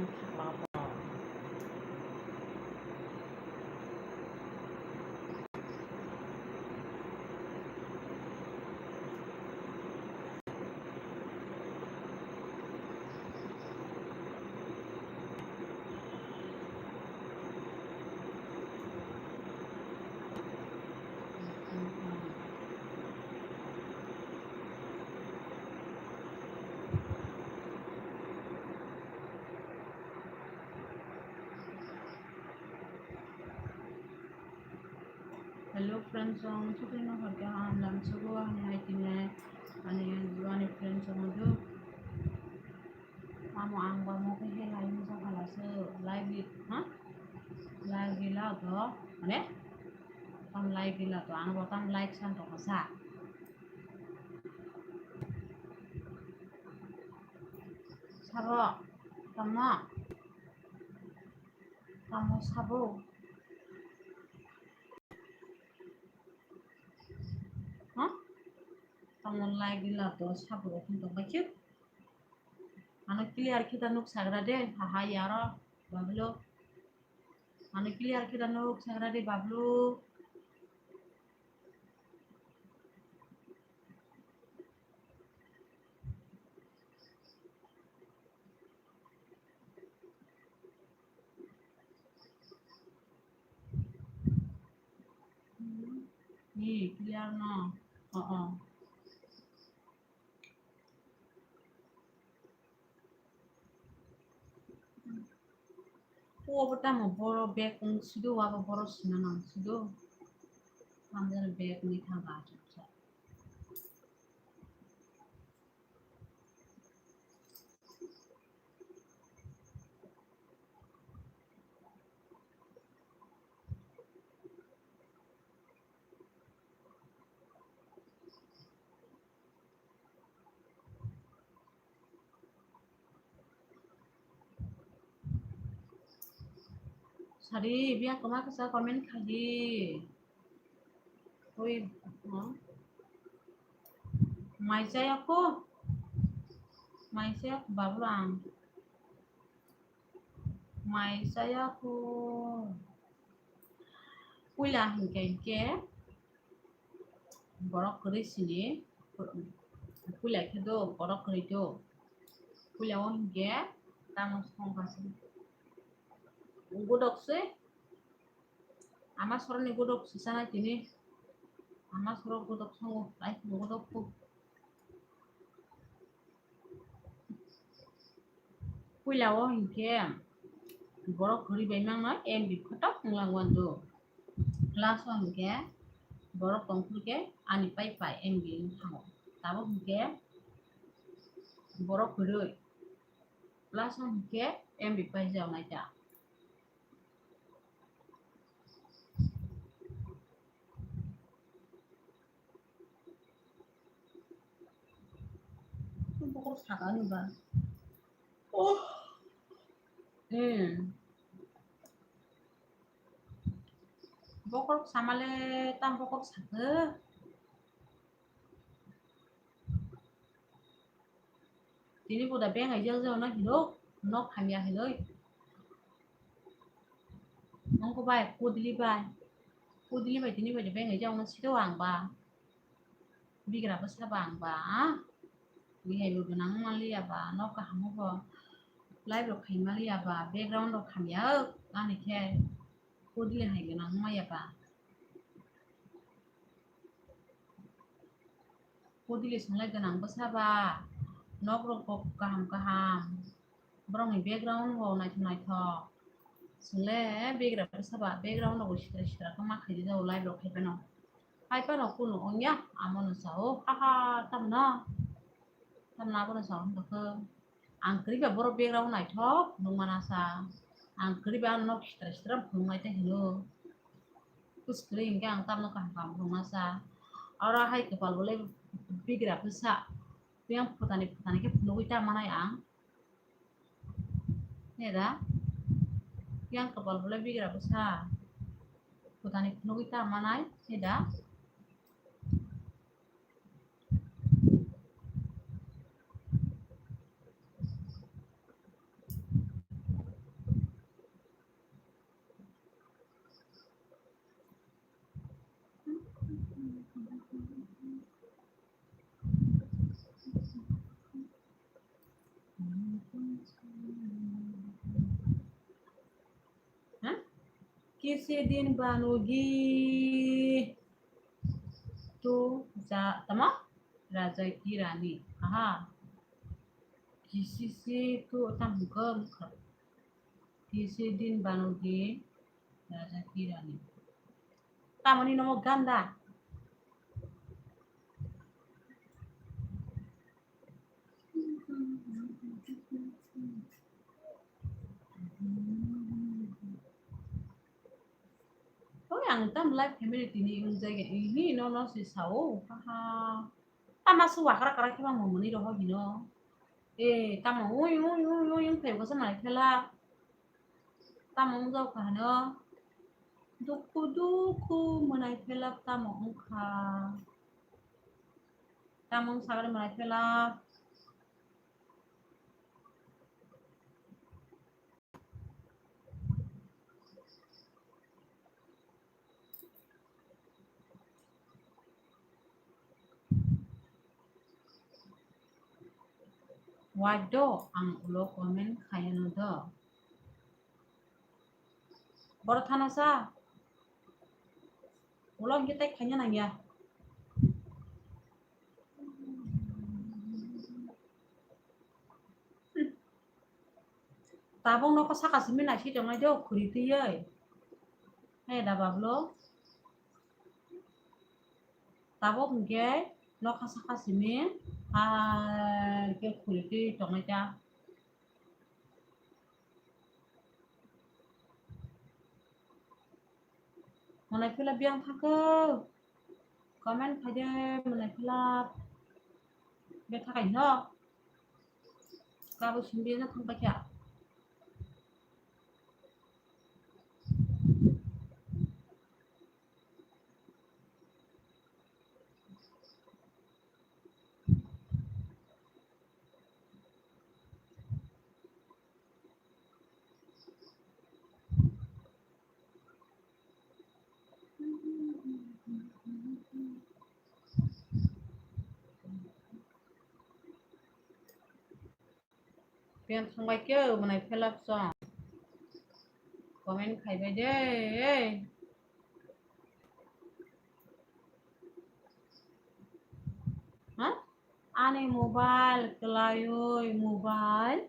थाग्लाबा Hello friends, seperti harga dan sebuah naikinnya aneh jualan friends itu kamu anggap mau ke helai musa kalase lagi lagi lah toh aneh kamu lagi lah toh anak kamu like santo kasa sabo kamu sabo kamu lagi lah toh sabo untuk baca anak clear kita nuk sagra deh haha yara bablo anak clear kita nuk sagra deh bablo nih clear no pertama boro bag sudah apa boro sinanang sudah ambil bag ni thang Sari, biar kemana saya komen kaji. Oi, mai saya bablang. Mai saya aku pulang ke borok keris ini. Pulang ke do borok keris do. Pulang ke tamu songkasi. Godok se, ama sorang godok sana kini. Ama sorang godok songo, ay godok ko. Pulang ke borok keris benang na di kotak ngelawan do. Kelas ke borok tongkul ke ani pai di hango. Tahu ke borok keris. Kelas ke di pai jauh aja. Pokok sakan ba. Pokok samale tam pokok sake. Tini udah pengen jauh na hidup, nok hanya hidup. Nongko bay, kudili bay tini udah pengen jauh na situ ang ba. Bikin apa sih bang ba? Bikin lu benang mali ya ba, nok kamu ba. Live lo kain mali ya ba, background lo kami ya, ane ke kudili hai benang mali ya ba. Kudili sengaja benang besar ba. Nok lo kok kaham. Berang background lo naik thok. Sele background besar ba, background lo citra kama khidi jauh live lo kain benang. Hai pa no kuno onya amon sao haha tamna pun sao ke angkri ba boro background nai thok nung manasa angkri ba no citra bungai te hino screen ke ang tamno kam nasa ora hai kepal boleh bigra pesa yang petani ke puno kita mana yang neda yang kepal boleh bigra pesa petani puno kita mana neda किसी दिन बनोगी तो जा तमा राजा की रानी aha किसी से तो तमको किसी दिन बनोगी राजा की रानी tamani nomo ganda có yang tam life family tini yung jaga ini no si sao haha tama suwa kara kara kima mo muni roho hino tama yung thầy có sao này thế la tama yung dâu cả nó duku menai thế la tama yung kha tama yung sabar menai thế la wado ang ulo komen kaya no do baru thana sa ulo kita kanya nang ya tabong no ko saka simin na si dong ajo kuriti ye da bablo tabong ge no ka saka simin ke kuriti dong aja Menai philap biang thake comment khaje menai philap be thakai no ka bu simbi na thang pakya biang thang bai ke menai philap song comment khai bai de ha ane mobile kelayoy mobile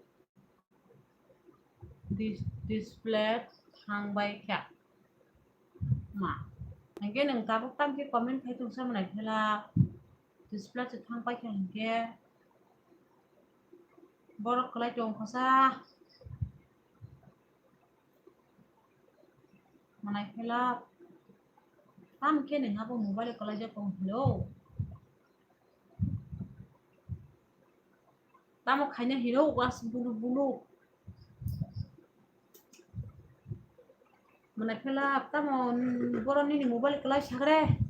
display thang bai kya ma angge nang tabuk tam ke comment khai tung sa menai philap display se thang bai kya angge borok kelai jong phasa menai philap tam ke nang abo mobile kelai ja pong hello tamo khanya hero was bulu menai philap tamo boron ni mobile kelai sagre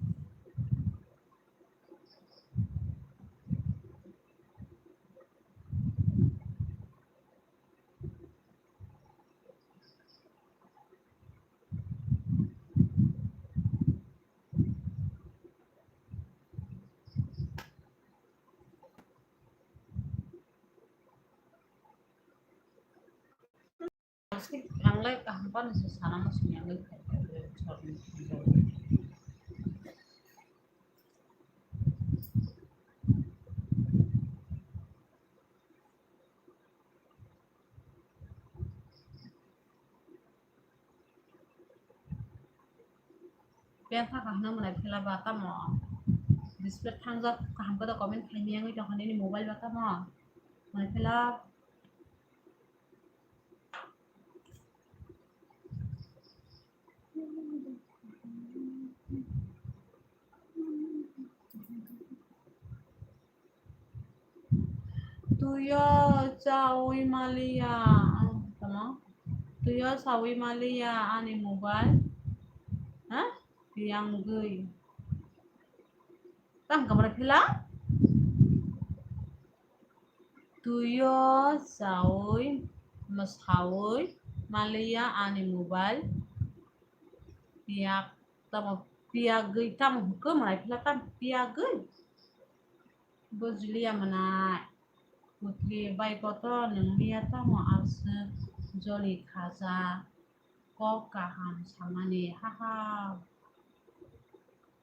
pasti ang lai kahampan sa sana mas nyangay biang tha kahna menai philap ba tamo display thang ja kaham ka da comment khai nyangay jong ni mobile ba tamo menai philap tuyo chawi malia tamo tuyo chawi malia ane mobile ha yang gui tam kamera philap tuyo chawi mashawi malia ane mobile piak tamo piagui tam ke menai philap tam piagui Julia menai putri baik kotor nang lihat tamo ase joli kaza Ko kaham samani haha.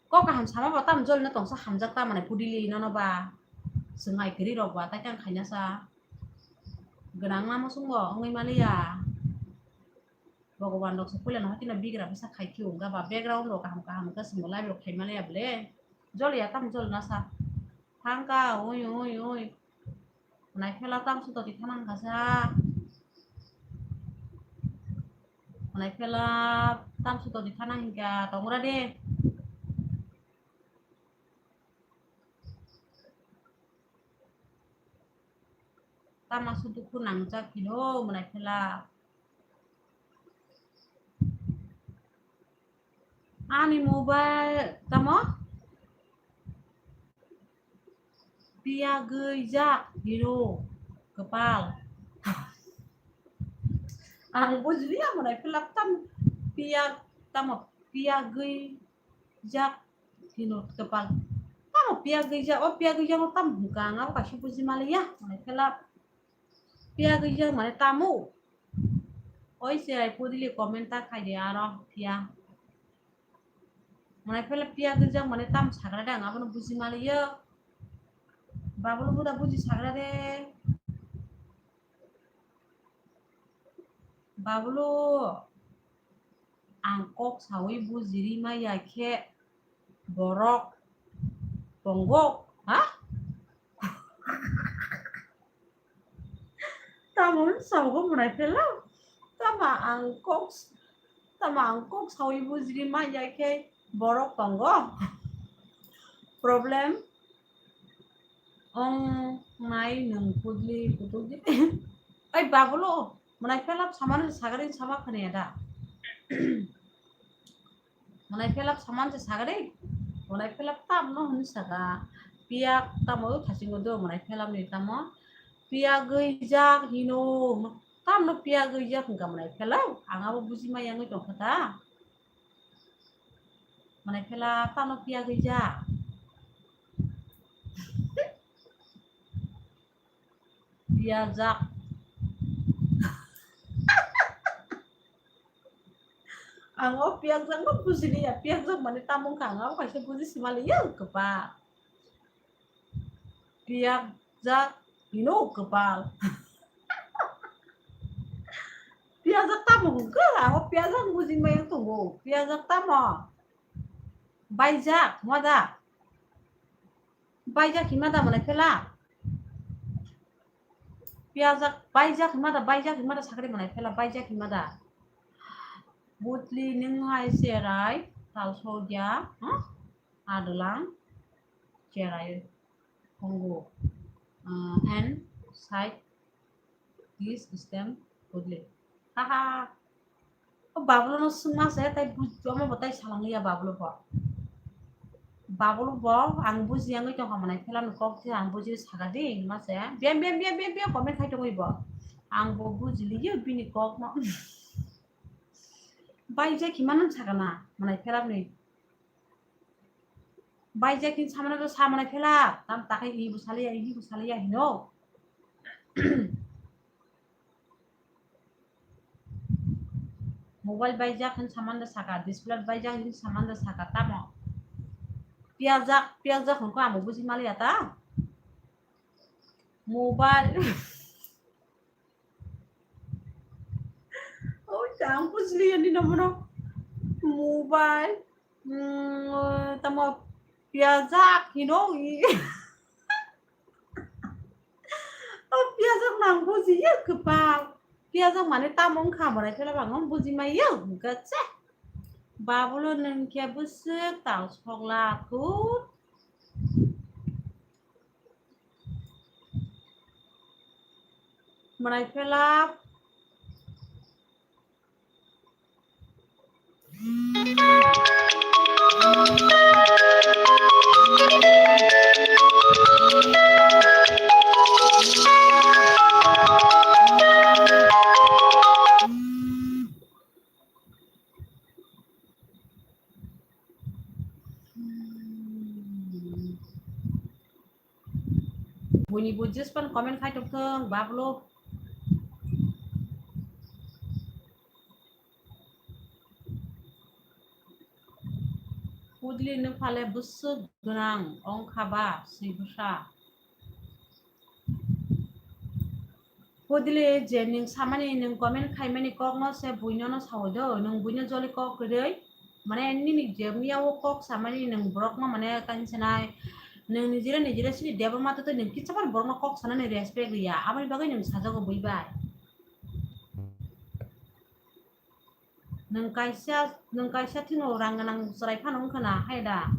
Ko kaham sama ba tam jol na tong sa hamjak ta mane pudili no ba. Sengai geri ro ba ta kang khanya sa. Genang na mo sunggo ngai malia. Bhagwan rok sapule no hakina bigra bisa khai kiu ga ba background ro kaham kaham ka simulai ro khai malia ble. Jol ya tam jol na sa. Hangka oi. Nai phela tam su to ti thanang ka sa. Nai phela tam su to ti thanang ka tongra de. Tam masu tu kunang cha kilo nai phela. Ani mobile tamo pia geujak hero kepal. Ang bujli ya mana pelak tam pia tamo pia geujak hero kepal. Tamo pia geujak no tam buka ngau kasih puji malia mana pelak pia geujak mana tamu. Oi se pudili komentar khai de aro pia. Mana pelak pia geujak mana tam sagra da ngau puji malia. Babulu buda puji sagra de. Babulu angkok sawi bujiri ma yake borok bonggok hah tamun sawo munai pela tama angkok sawi bujiri ma yake borok bonggok problem ong nai nung pudli putuli ai babulu munai pela saman sagarin sama khane da Mulai pelap saman se sagare mulai pelap tam no hun saga pia tamo thasing do mulai pelap ni tamo pia geujak hino tam no pia geujak hingga mulai pelap anga bo buji ma yang itu kata mulai pelap tam no pia geujak pia jak Ango piang sang no pusi ni ya piang sang mani tamong kangau kasi pusi simali ya kepal piang jak hino kepal piang jak tamong ke ango piang sang pusi ma yang tunggu piang jak tamo baijak mada baijak himada mana pela piang jak baijak himada sakari mana pela baijak himada Butli ninghai serai tal soja adalah cerai Kongo and side this system butli haha bablu no sungma se tai bujama batai salang ya bablu ang buji yang itu kamu naik film kok sih ang buji sagadi mas ya biam komen khai to ibo ang buji liye bini kok ma Baija kimanan sagana manai pelap ni baija kin samana to samana pelap tam takai ibu salia hino mobile baija kan samanda saka display baija kin samanda saka tamo piazak ko amo buji malia ta mobile oh jang buji ni namono mobile tamo piazak hino oh piazak nang buji ya kepal piazak mane tamong khamare phela bangong buji mai ya gache babulo nang kia busuk tau sokla ku manai phela bunyi bujus pan komen khai tok thong bablo Pudli nung phale busuk genang ong khaba sibusa. Pudli je ning samani nung comment khaimani kok no se buino no sawodo nung buino joli kok gede. Mane nini je miawo kok samani nung brok no mane kansenai nung nijira sini deba mata to nung kitsapan brok no kok sana ni respect ya. Amani bagai nung sajago buibai. Nung kaisa tino rangganang serai panong kena haida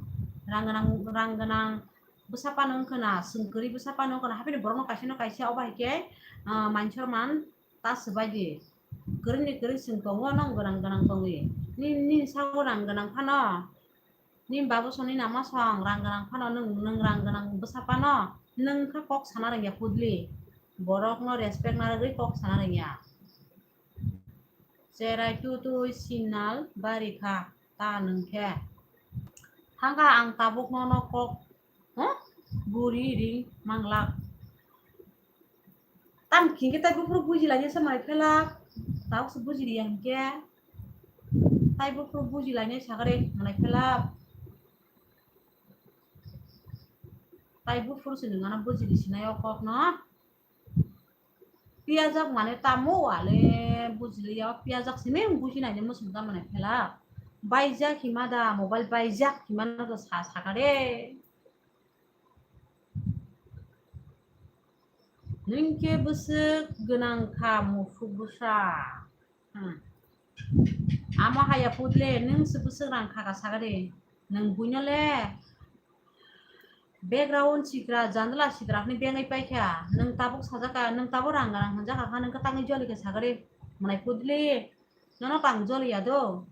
rangganang busa panong kena sengkeri busa panong kena hapi borong kaisa obah ke mancor man tas sebaji kering sengkongo nong ganang tongi ni sago rangganang pano ni babu soni nama song rangganang pano nung rangganang busa pano nung ka kok sanarang ya pudli borok no respect naragi kok sanarang ya. Serai tu signal barika ta nengke hangga ang tabuk nono kok buri ring manglak tam king kita bupru buji lagi sama pelak tahu sebuji yang ke tai bupru buji lagi sagare mana pelak tai bupru senengana buji di sini kok no piazak mana tamu ale bujili ya piazak sini buji nanya musim mana pelak baijak himada mobile baijak himana to sagare ningke busuk genang kamu fubusa ama haya pudle nung sebusuk rang kaga sagare nung bunyole background sikra jandla sidra ni bengai paikha nung tabuk sajaka nung tabuk rang hanjaka nung katangi joli ke sagare manai pudle nono tang joli ya do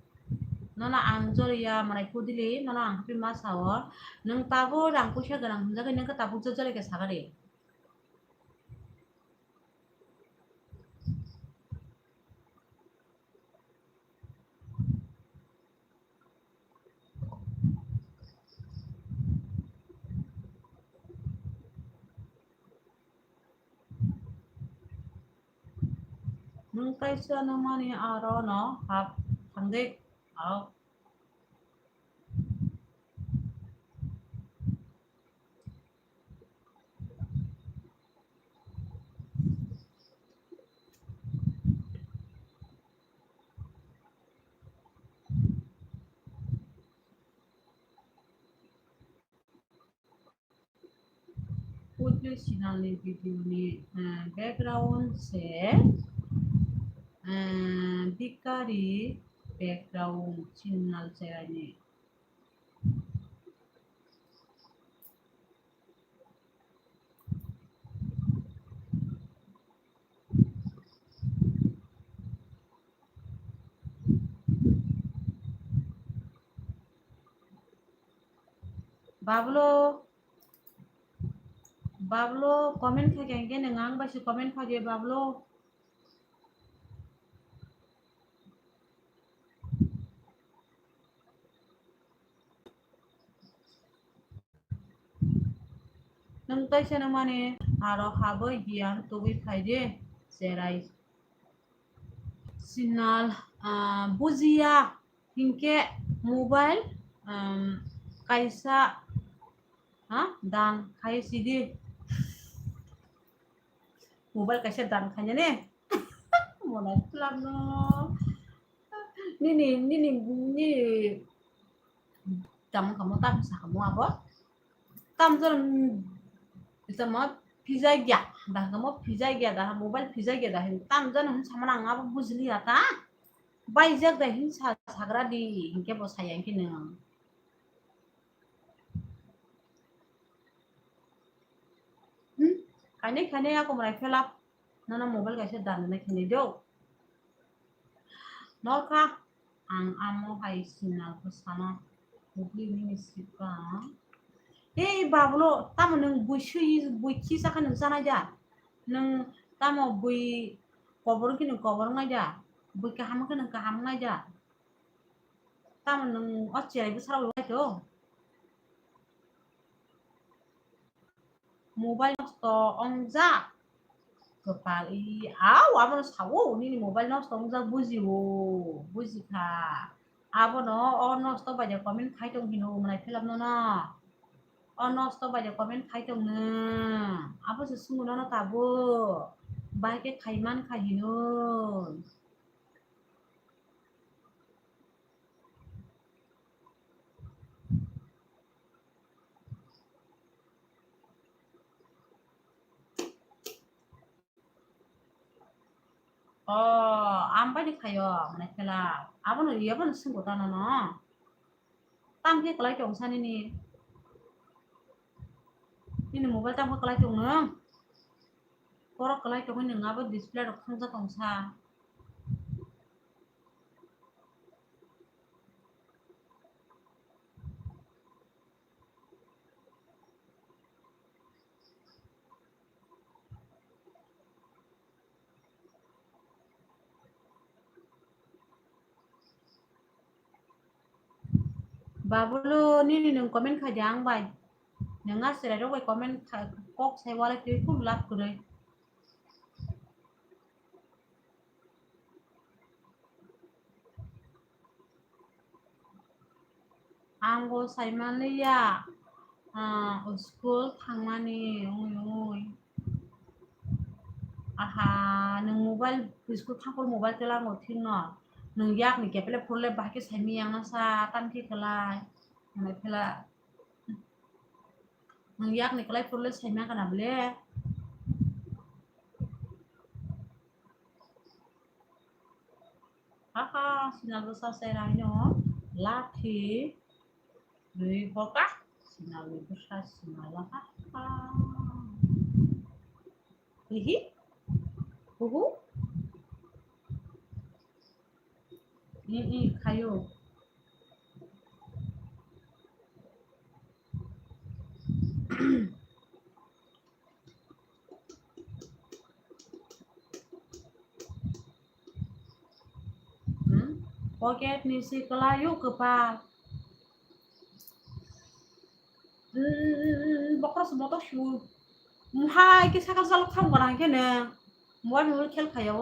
nono ang joli ya manai pudle nono ang hapi masawo nung tabuk rang pusha genang hanjaka nung tabuk joli ke sagare nung kaisa naman ni araw no hap hangdik pudle signal ni video ni background se dikari background signal saya ini Bablo comment kagenge nengang basi comment kage Bablo nung kaisa namane aro haboi gian tuwi faide serai signal buzia hingke mobile kaisa dan kai sidi mobile kaisa dan kanya ne mona club no ni tam kamu tam sa kamu apa tam jon bisa mau pizza gya dah kamu pizza gya dah mobile pizza gya dah tam jon sama nang apa buzli ata baijak dah hin sagra di hingke bo sayang kini kane aku mulai velap nana mobile kaisa dan na kini do nolka ang amo hai signal ko sana bugli ni sika Bablo tamo nung bui kisa kan nung sana aja nung tamo bui kobor aja bui kaham aja tamo nung occe ibu sarau itu mobile nosto ongza kepali amo sawo ni mobile nosto ongza buzi ka abono o nosto baja comment khaitong hino manai philamno no o nosto baja comment khaitong no abo se sunguno no tabo baike khaiman khahino ampai di khayo manai phela abono yabono sunggo tano no tamke kalai tong sani ni ini mobile tamke kalai tong no korok kalai tong ni ngabo display rok khangja tong sa babulu nini nung comment khajang bai nunga sira ro bai comment kok sai wala tu kum lap kuroi anggo saimaniya school thangmani oi aha nung mobile school thangpol mobile tela ngo thingno nung yak ni kepele phurle bahke saimi yang na sa tamki kelai manai phela nung yak ni kelai phurle saima kana ble aha sinal sa sai rai no lathi Dui boka sinal besar sinal ha hihi uhu ini kayu pocket ni si kelayu kepal bokra semoto shu hai ke sakal saluk tham gana ke ne moi mu khel khayo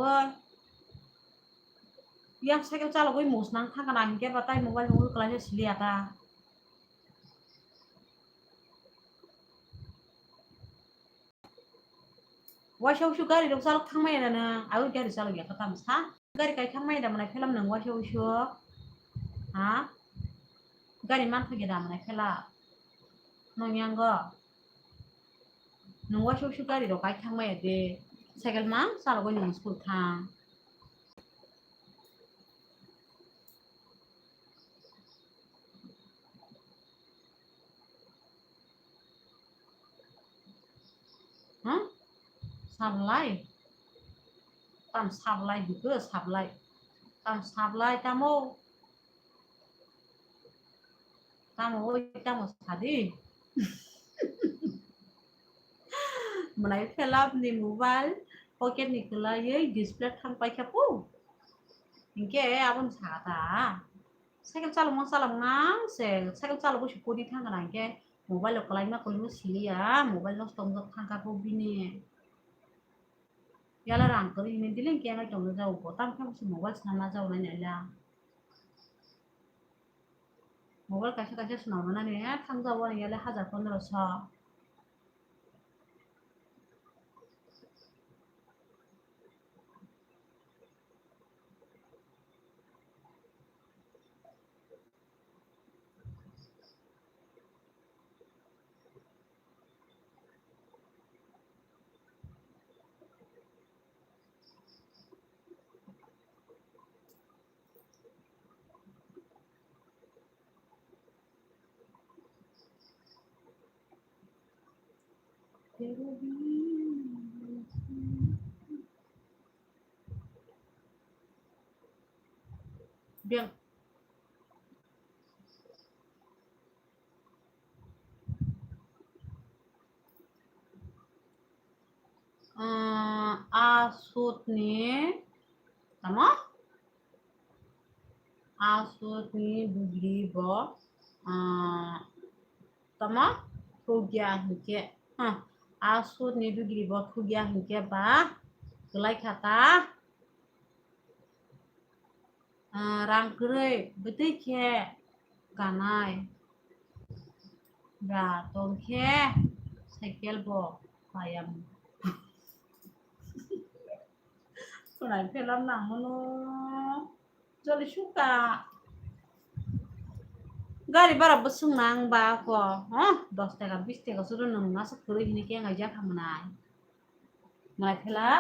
yang sakal calo goi mus nang thang kana ke batai mobile mu kelanya siliata wasau shu gari dok saluk thang mai na ayu gari saluk ya kata sa gari kai thang mai da mana film nang wasau shu ha gari man phage da mana phela nongyang go nung wasau shu gari dok kai thang mai de sakal ma saluk goi nung school thang sablai tam sablai juga sablai tam sablai tamo sadi menai film ni mobile pocket ni kelai display thang pai kapu ingke abon sata sakal calo mo salam ngang se sakal calo bo shukudi thang kana ingke mobile lo kelai ma kolmu silia mobile lo stong jok thang kapu bini yala rang kari ini diling kaya jauh jauh botam kan si mobile sana jauh nanya ya mobile kasih senang mana nih ya thang jauh nih yala hajar 1500 biang asut nih sama asut nih bugri bo sama tugia hike asut nih bugri bo tugia hike ba kelai kata rangkrai betul ke ganai beratong ke cycle bo payam kunai film nang mono joli suka gari bara besung nang ba ko 10 টাকা 20 টাকা suruh nang nasa kuri ini kayak ngajak kamunai mulai phela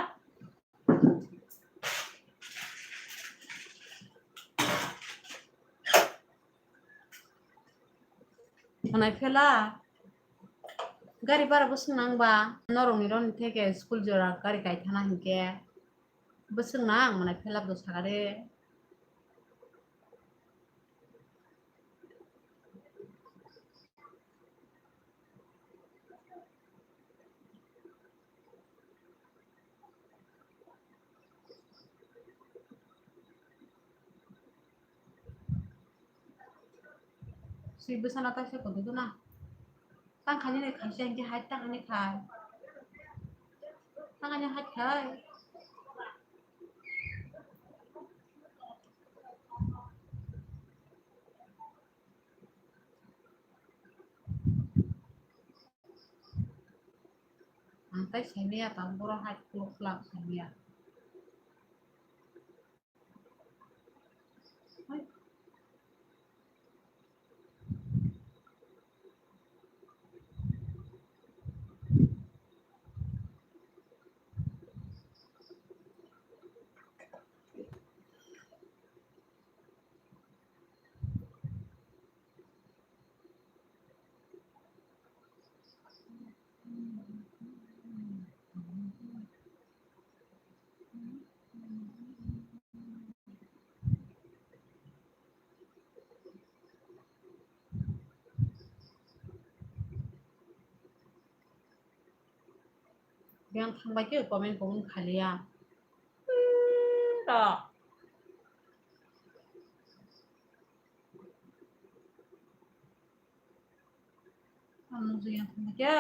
mulai phela gari bara besung nang ba norong iron থেকে school জোড়া গাড়ি কাইথানা হিনকে besung nang mulai phela 10 টাকা de si besan atas ko tu na tang kanya ne khai sang ke hai tang ne khai tang anya hai khai antai semia tang boro hai klok lak semia yang thang ba ke komen ko khalia ta anu yang thang ba ke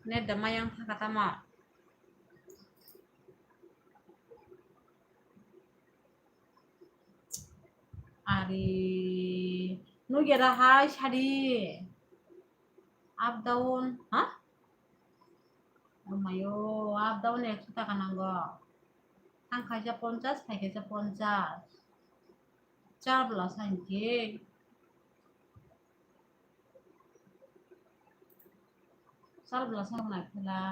ne dama yang thang kata ma ari nu gera hai shari up down Mayo, up down 100 টাকা নাঙ্গো tang kaisa 50 kai kaisa 50 চার belas angke sal belas ang naik pula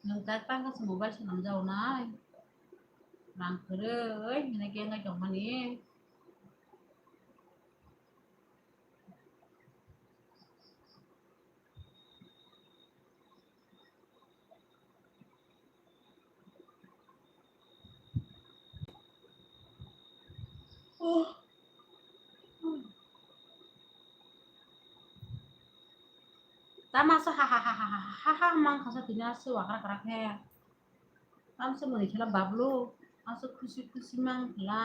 nungkat pang kas mobile senam jauh nai rang kere ini kayak nggak jauh mani tama sa hahaha mang kasa tinya su wakar karak he tam se meni khala bablu asu khushi khushi mang khala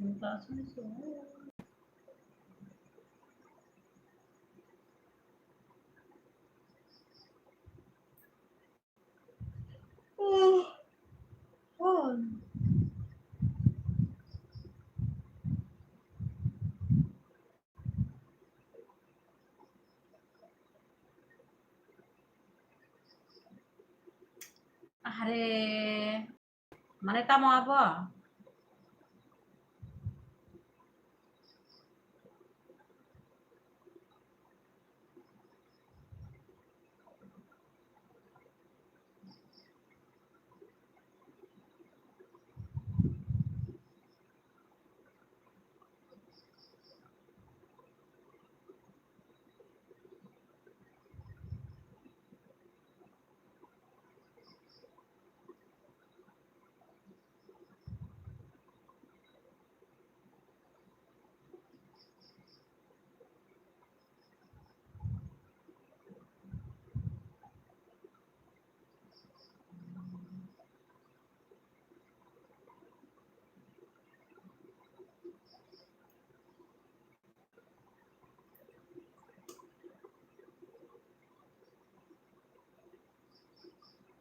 Minta susu. Oh. Are, mana mau apa?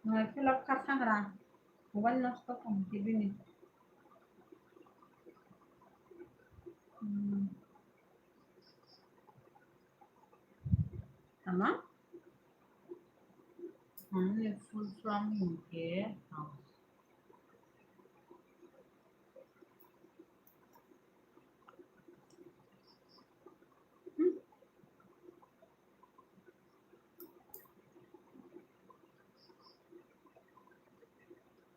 Nggak film karang lah. Bukan nonstop kamu TV nih. Sama? Ini full from UK.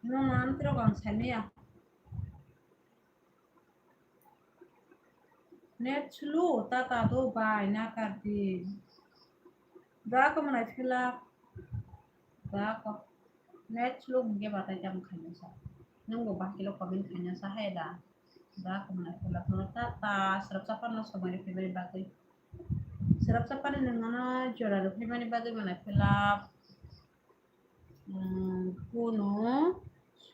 Nó mantra con sania. Net chlu tata do bai na karti. Da ko mana phila. Da ko net chlu mungkin bata jam khanya sa. Nunggu bah kilo komen khanya sa hai da. Da ko mana phila phila tata serap sapa no samari phibari bagai. Serap sapa ni nangana jora ro phibari bagai mana phila. Kuno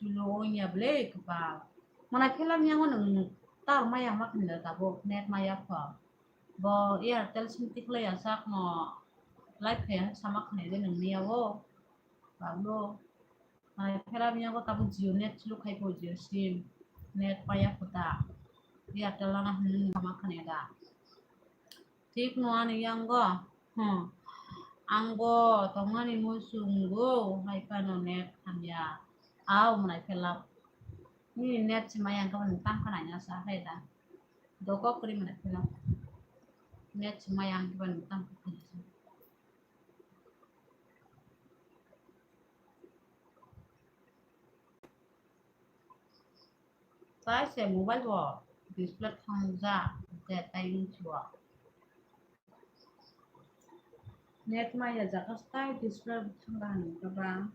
chlu nya blek ba. Mana phila yang nang tar maya makinda tabo net maya pha. Bo Airtel sintik le ya sak no live ya sama kene de nang nia wo bablo ai phera mia ko tabu Jio net lu khai po Jio sim net paya puta Airtel lana sama kene da tik no ani yang go anggo tongani musunggo hai kano net hamya au mulai phela ni net semayang ko tang kananya sa hai da doko kri mulai phela net semayang ko tang kananya Saya sẽ mobile wo display thang ra để tay chua net maya jaka style display thang ra ni ka ba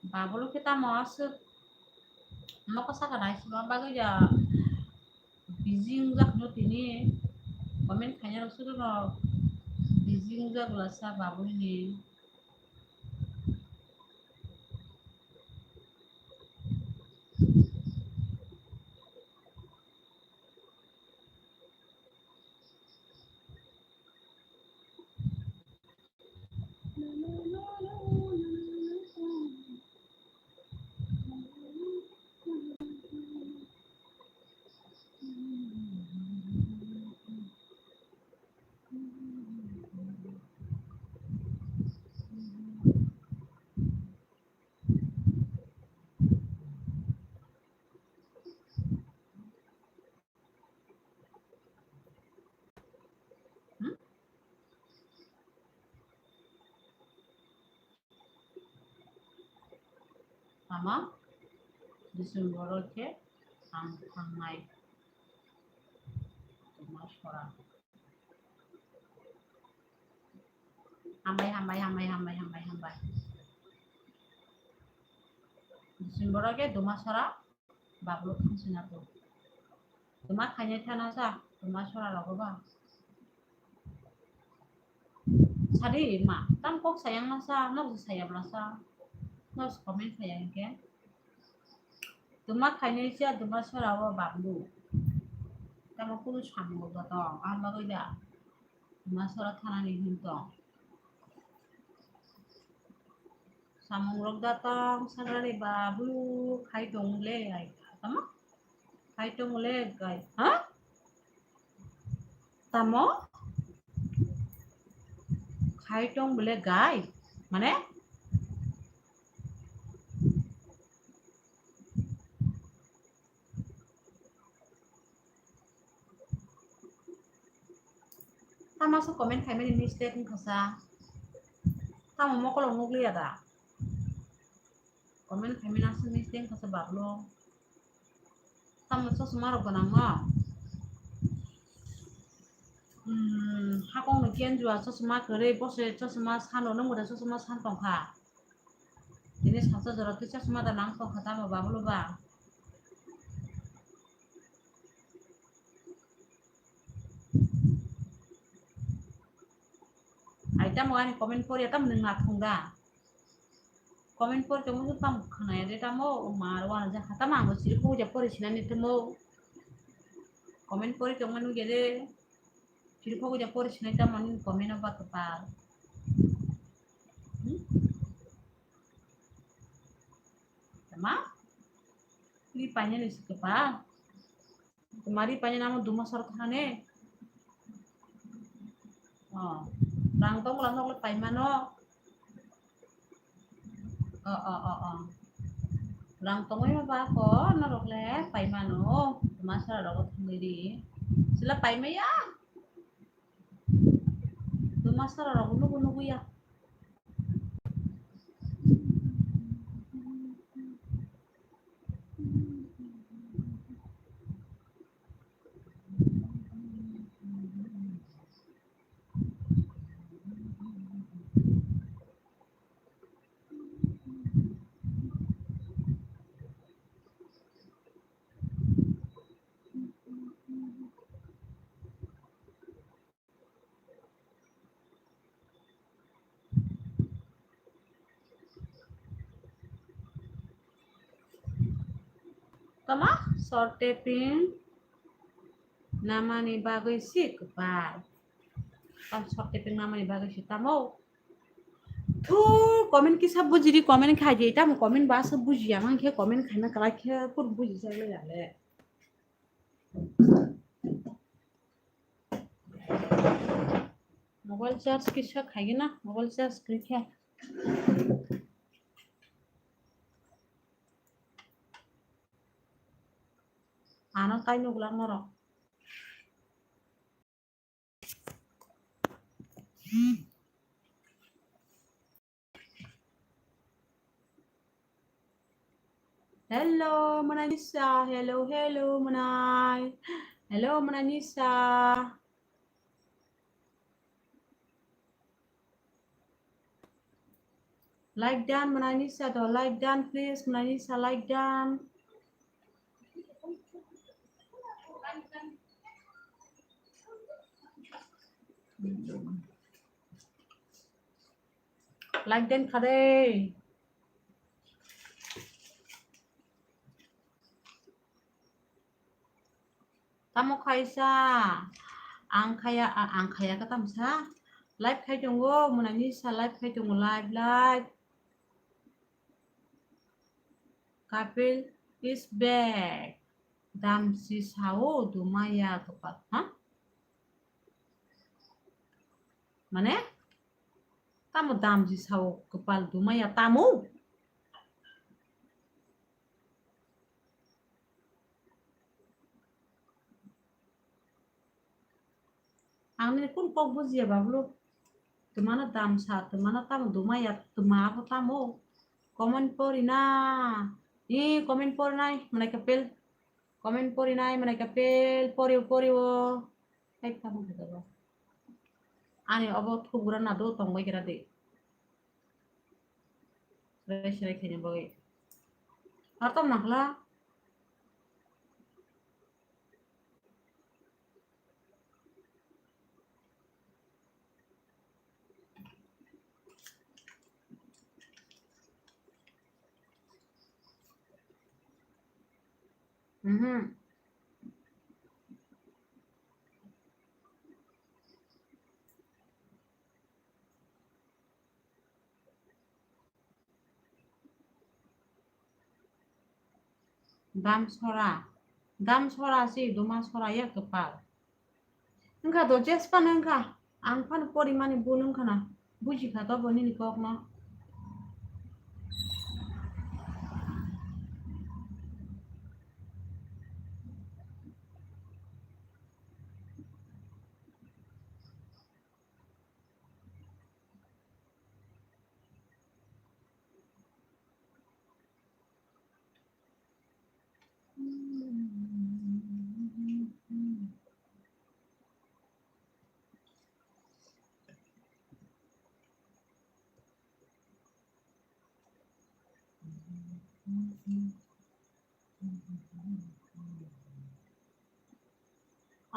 babulu kita masuk mau ke sana sih bagus ya busy nggak no ini komen kayaknya sudah no busy nggak belasa babulu ini Tama Disemborke ang hangay Tumasora. Hambay. Disemborke Dumasora bablu kansinatu. Duma kanya tanasa Dumasora lago ba. Sari ma tampok sayang nasa nau sayang nasa nau komen sayang ke. Duma kanya sia Dumasora wa bablu. Tama kudu samu datang Allah goida. Dumasora tanani hintong. Samurog datang sarare bablu khai dong le ai tama khai dong le gai ha tamo khai dong le gai mane tama so komen khai meni mistake khasa tamo mo ko long liya da komen khai meni asu mistake khasa bablu tamo so sumaro gananga hakong no kian jua so suma kare bose so suma sano no muda so suma san tong kha ini sasa jorot so suma da nang tong kha tamo bablu ba ai tamo ani komen por ya tam nang thongda komen por tamo so tam khana ya de tamo marwa ja khata ma mo sir ko ja por sinani tamo komen por tamo nu gede sir ko ja por sinani tamo ni komen apa kepal tama li panya ni kepal kemari panya nama duma sor khane rang tong lang nok pai mano rang tong ai ba ko na rok le pai mano masa rok thmiri sila pai me ya masa rok nu ya tama short taping namani bagay si kepal tam short taping namani bagay si tamo thu comment ki sab bujiri comment khai je tam comment ba sab buji amang khe comment khai na kala khe pur buji jale yale mobile charge किसका खाएगी ना mobile charge क्या आना काय नुगला मरो hello Mananisa hello Manai hello Mananisa like done Mananisa do like done please Mananisa like done like done khade tamu khaisa angkhaya ka tamsa live khai jongo Mananisa live khai jongo live Kapil is back dam si sao dumaya kepat ha mane tamu dam si sao kepal dumaya tamu angni kun pok buzia bablu temana dam sa temana tamu dumaya tema apa tamu Komen pori na. Ih, komen pori nai, menai kapel. Komen pori nai, menai kapel. Pori wo. Hai kamu kata ba. Ani abo thuguran na do tongbai kira de. Serai kayaknya bagai. Atau nakla. Dam sora sih, duma sora ya kepal. Enggak do jes pan enggak. Ang pan pori mani bulung kana. Buji kata boni ni kok no.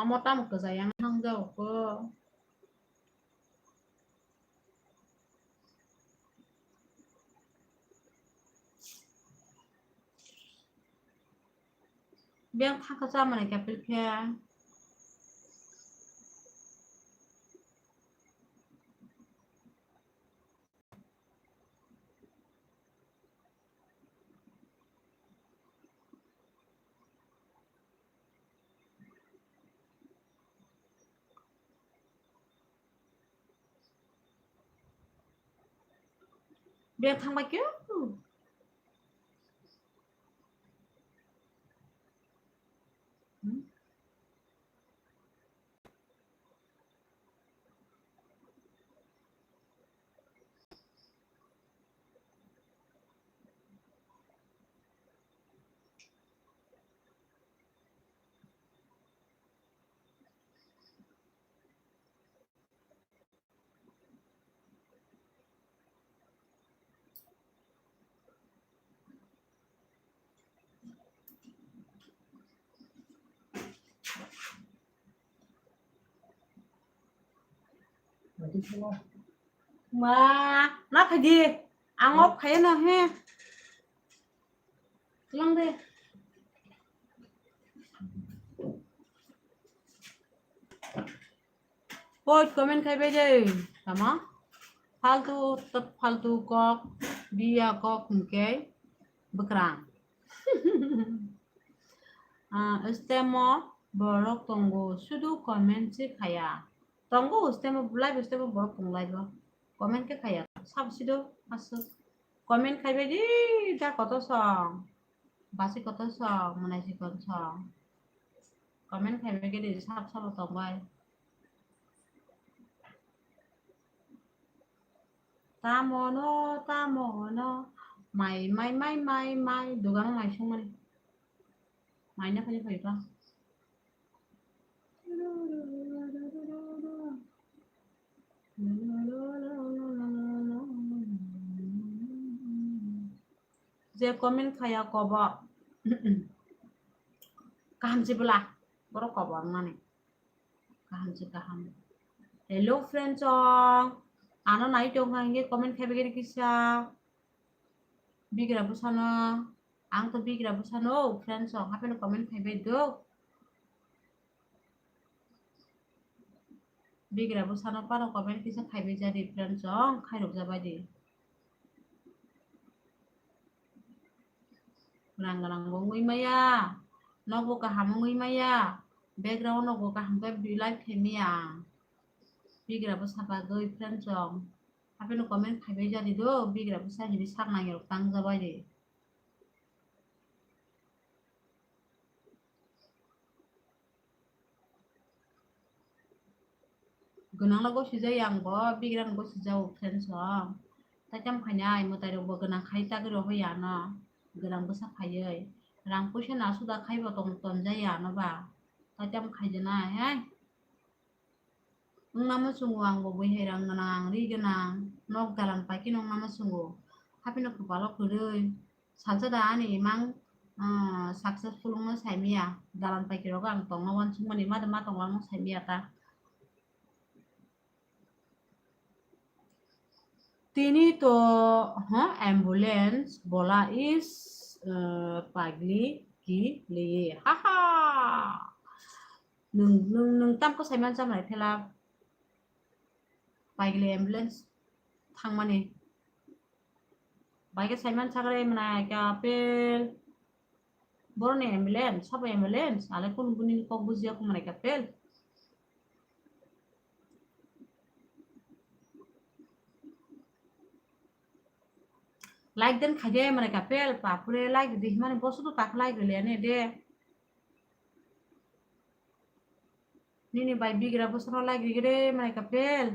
Amo tamu kesayangan hang jauh ke. Biang thang kesama nih kapil kya. Biang thang ba kyo. Mà nó cái gì? Ăn ốc hay nào he? Lăng đi. Post comment khai bây giờ. Tama? Faltu tep faltu kok dia kok mungkin bekerang. Istemo borok tunggu sudu comment sih kaya. Tunggu istemo live istemo borok tunggu live lo. Comment ke kaya. Sab sido masuk. Comment khai bây giờ dah kotor song. Basi kotor song, mana sih kotor song. Comment khai bây giờ sab sab tunggu bay. Tamono mai dugang mai sung mani mai nya phải pa je comment kaya ko ba kaham si bela boro ko ba mani kaham hello friends ong ano nai dong hange comment khai begini kisah bigira busana ang to bigira busano friends ong apa no comment khai bedo bigira busana para comment kisah khai be jadi friends ong khai rok jaba di Rang ngui maya nogo kaham ngui maya background nogo kaham ke live themia bigira busaba goi friends ong apa no comment khai be jadi do bigira busa jadi sak nangir tang jaba di Gunang lago si jayang bo bigiran go si jaw friends ong tajam khainai mutai rok bo ganang khai tagri rok ya no ganang bwsa khaioi rang puisa na suda khaibo tonjaya no ba tajam khaijanai hai nang masungo ang bo buihairang ganang ri ganang nok dalan paiki nong masungo hapino kupalo kurui salsada ani mang successful no saimia dalan paiki rok ang tongno wan sumani ma tonglang saimia ta তিনি তো ambulance बोला इस पागली की लिए हाहा नों तामको साइमान जामाय थेला पागली एम्बुलेंस थांमाने बाइक साइमान सागरे मना क्या पेल बरने एम्बुलेंस सब एम्बुलेंस आले कुन कुनि को बुजिया को मने क्या पेल like den khaje mane kapel papure like di mane bosu to tak like le ne de nini bai bigra bosu no like gre mane kapel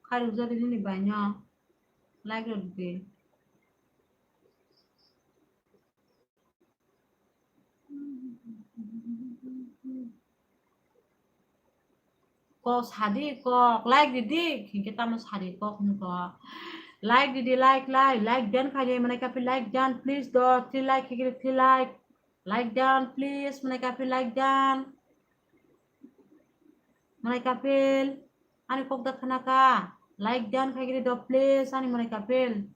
kharu jari nini bai nya like ro de ko sadi ko like di kita mas sadi ko like di like dan khaje mane kapel like dan please do 3 like kigre 3 like dan please mane kapel like dan mane kapel ani kok dak khanaka like dan khaigre do please ani mane kapel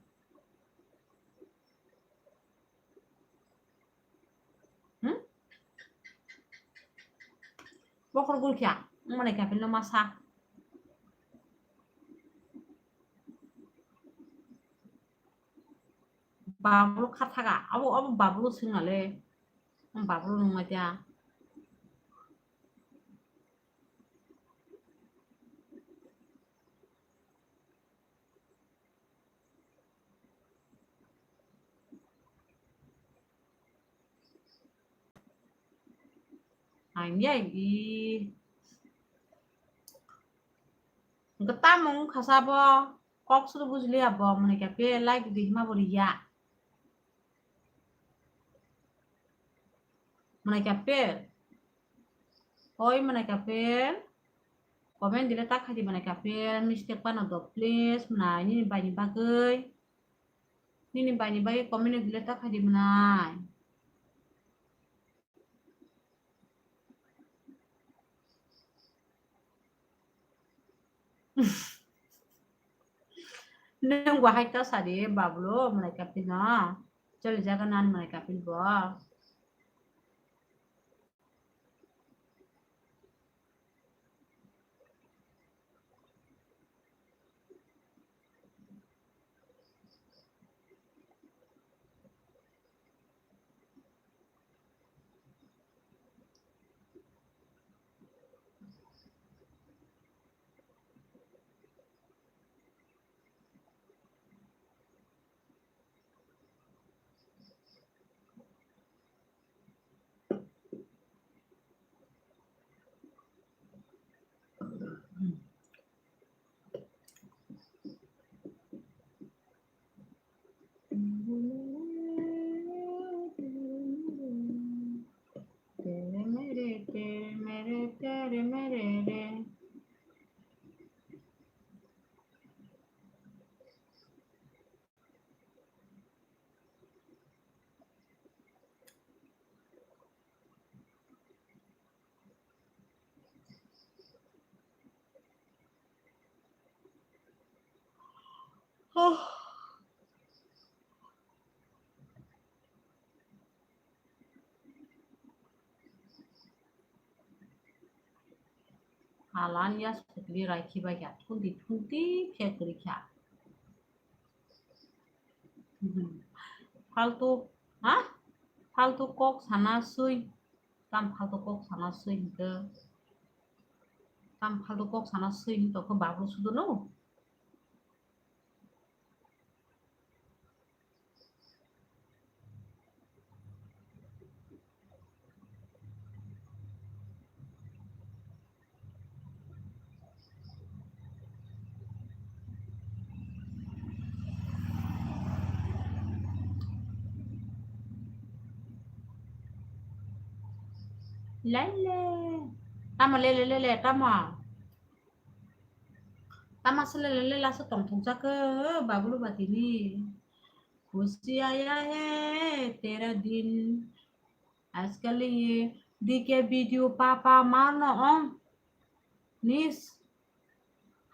bokor gulkya mane kapel no masa bablu khathaga abo bablu singale bablu nungaja anjay i getamung khasabo kok sudu bujli abo mane kapel like di ma boriya mane kapel oi mane kapel komen dile tak khadi mane kapel mistake pano do please mana ini bani bagai nini bani bagai komen dile tak khadi manai neng gua hai ta sadi bablo mane kapel na chal jaganan mane kapel bo तेरे मेरे रे halan ya sekali raiki baga tunti fiakri kya फालतू हाँ फालतू कक साना सुई tam फालतू कक साना सुई के tam फालतू कक साना सुई तो को बाबू सुदु no Lele. Tama lele tama selele la setong thong ke babulu batini. खुशी आया है तेरा दिन आजकल ये दिखे वीडियो पापा मानो om nis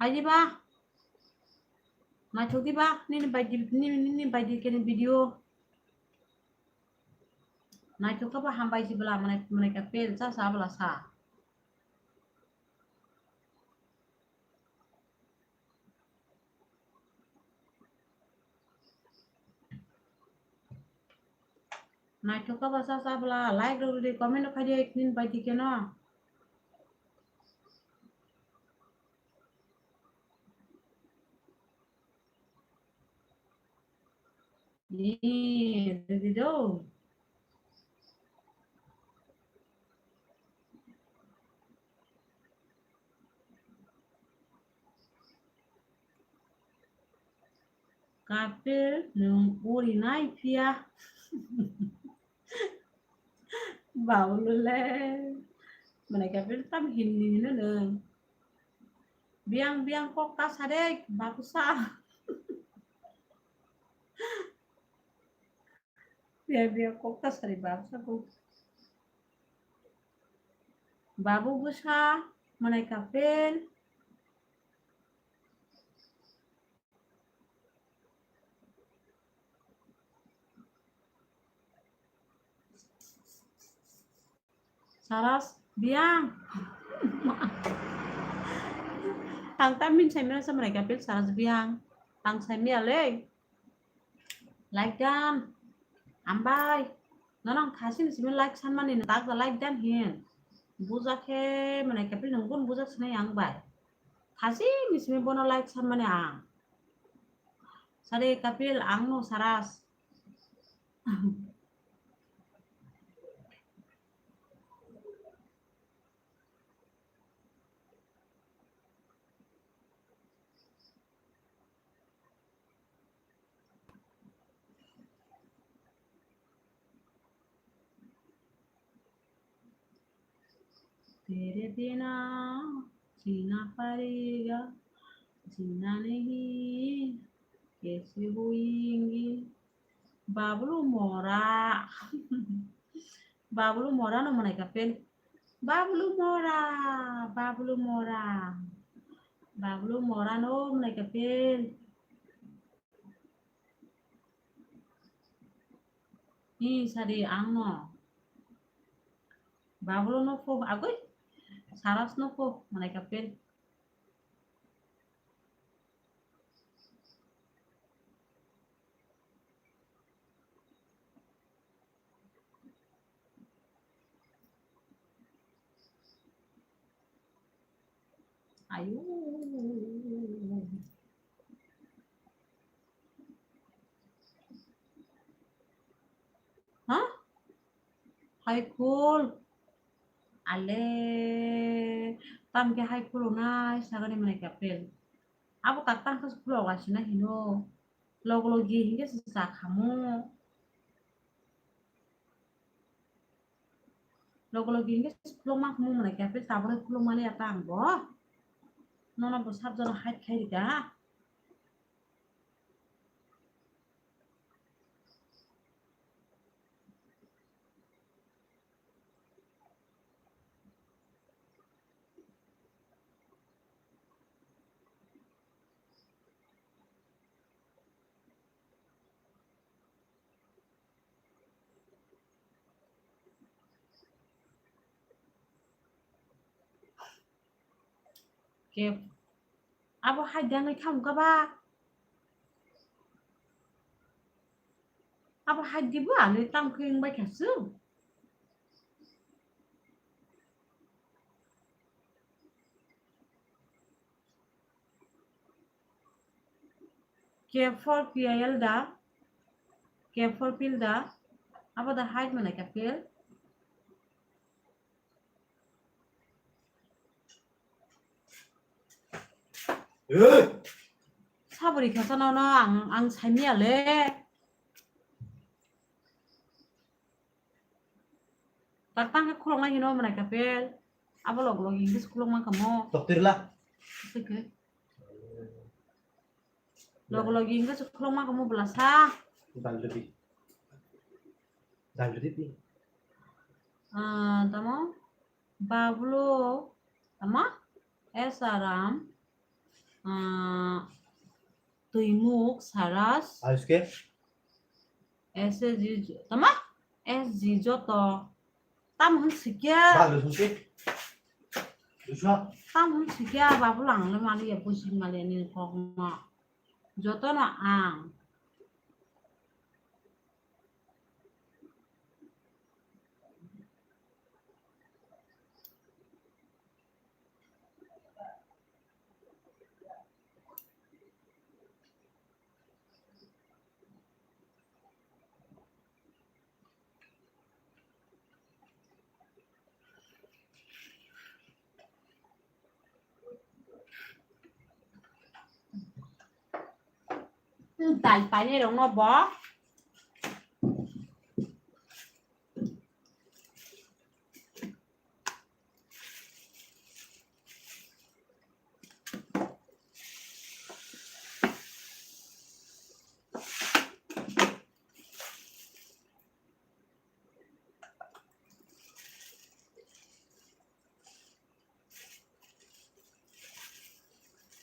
haji ba na choki ba ni bagi kene video na choka ba hambai si bela mereka pel sa bela sa na choka ba sa bela like dulu di komen apa dia nin bagi kene ni video kapil nung uri nai pia bảo lên mereka kapil tam hindi na biang kok tas adek bagus sa biang kok tas dari bagus aku babu busa mereka kapil saras biang tang tamin saya mila sa mereka kapil saras biang tang saya mila like dan ambai nonong kasih sih like sama nih tak like dan hin buza ke mereka kapil nunggun buza sana yang baik kasih sih bono like sama nih ang sare kapil ang no saras तेरे बिना जीना पड़ेगा जीना नहीं कैसे होएंगे bablu mora no mereka kapil bablu mora no mereka kapil ni sari angno bablu no po agoy saras no po mereka kapil ayo hah hai cool ale tam ke hai cool na sagani mereka kapil aku tatang ke 10 kasih na hino logi hingga sisa kamu logi hingga 10 mak mu mereka kapil tabure 10 mali atang bo nona bosap jana hai khai dika ke abo hai jangan kamu ka ba abo hai di ba ni tam khing ba ka su ke for pil da ke for pil da abo da hai mana ka pil 사버리 가서나나 ang 삶이야 le Tatang ke kulong lagi no mana kapel. Apa log Inggris kulong mah kamu. Dokter lah. Oke. Log Inggris kulong mah kamu belasah. Dan lebih. Tamo Bablo tama esaram tuimuk saras Harus ke? ese jijo tama es jijo to tam hun sikya Bagus mungkin. Bisa. tam hun sikya babu lang le mali ya pusi mali ni kong ma joto na ang tai pai ni dong no bo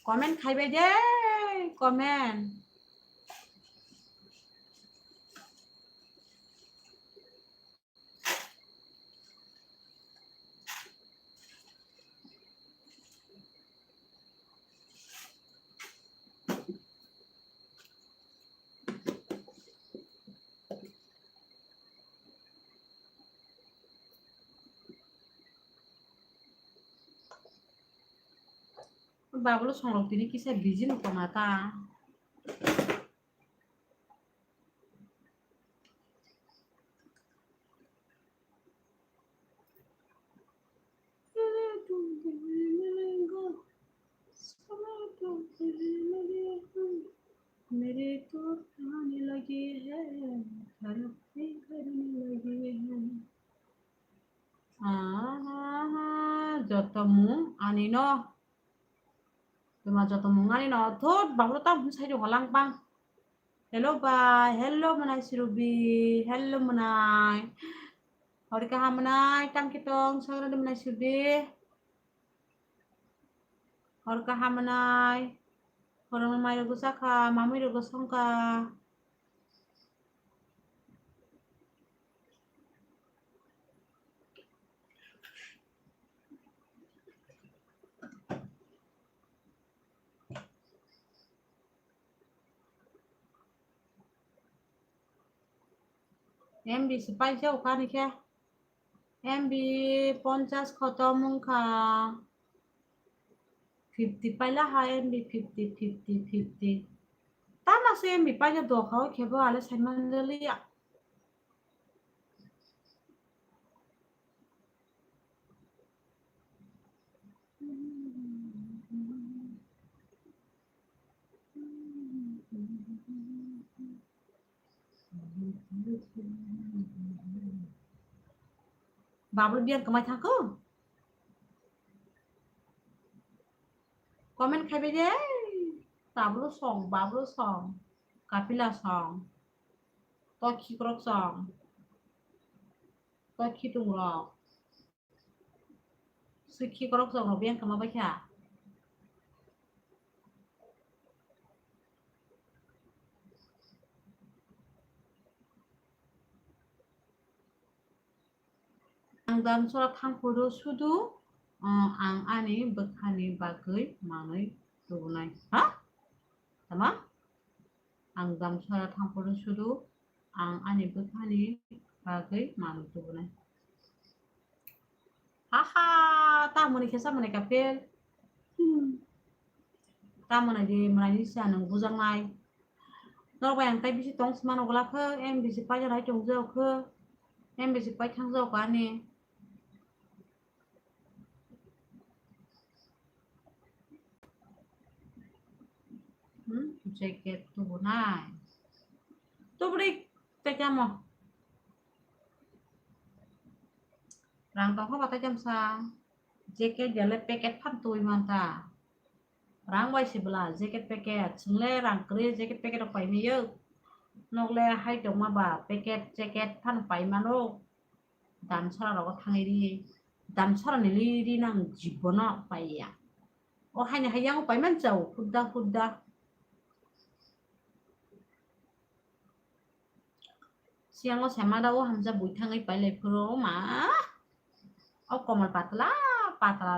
comment খাইবে যে comment Bablu songlok tini kisah bizin apa mata मेरे तो आने लगे हैं तड़पने करने लगे हैं जतमु anino cuma jatmu anino thot bablo ta hun sai halang bang hello bye hello manai sirubi hello manai Horika hamanai tang kitong sara manai sirubi Horika hamanai Horang mamai rogo saka mami rogo songka em bị spy sale ka ni kya em bị 50 khatam ka 50 paila ha em bị 50 ta ma se em bị pa ja do khao khebo ala saiman dali ya Bablu biar kemai thako comment খাইবে যে বাবলু সং কাপিলা সং তখি ক্রক সং তখি তুংরক সুখি ক্রক সং বিয়াং kama baca ang dalam surat hangkudu sudu ang ani bekhani bagai mangai tunai ha sama ang dalam surat hangkudu sudu ang ani bekhani bagai mangai tunai haha ta muni kesa muni kapel ta muni di mani sanang bujang nai nor bayang tai bisi tong semana gula ke em bisi pa jara chong zau ke em bisi pa chang zau ka ni jacket tunai tu beri teka mo rang tong kha bata jam sa jacket jale packet phan tui man ta rang bai sibla jacket packet sungle rang kre jacket packet pai mi yo nok le hai dong ma ba packet jacket phan pai mano dam sara ro thangai ri dam sara ni li nang jibono pai ya o hai ni hayang pai man chau khudda siang lo sama da o hamza bui thangai pai le pro ma o komal patla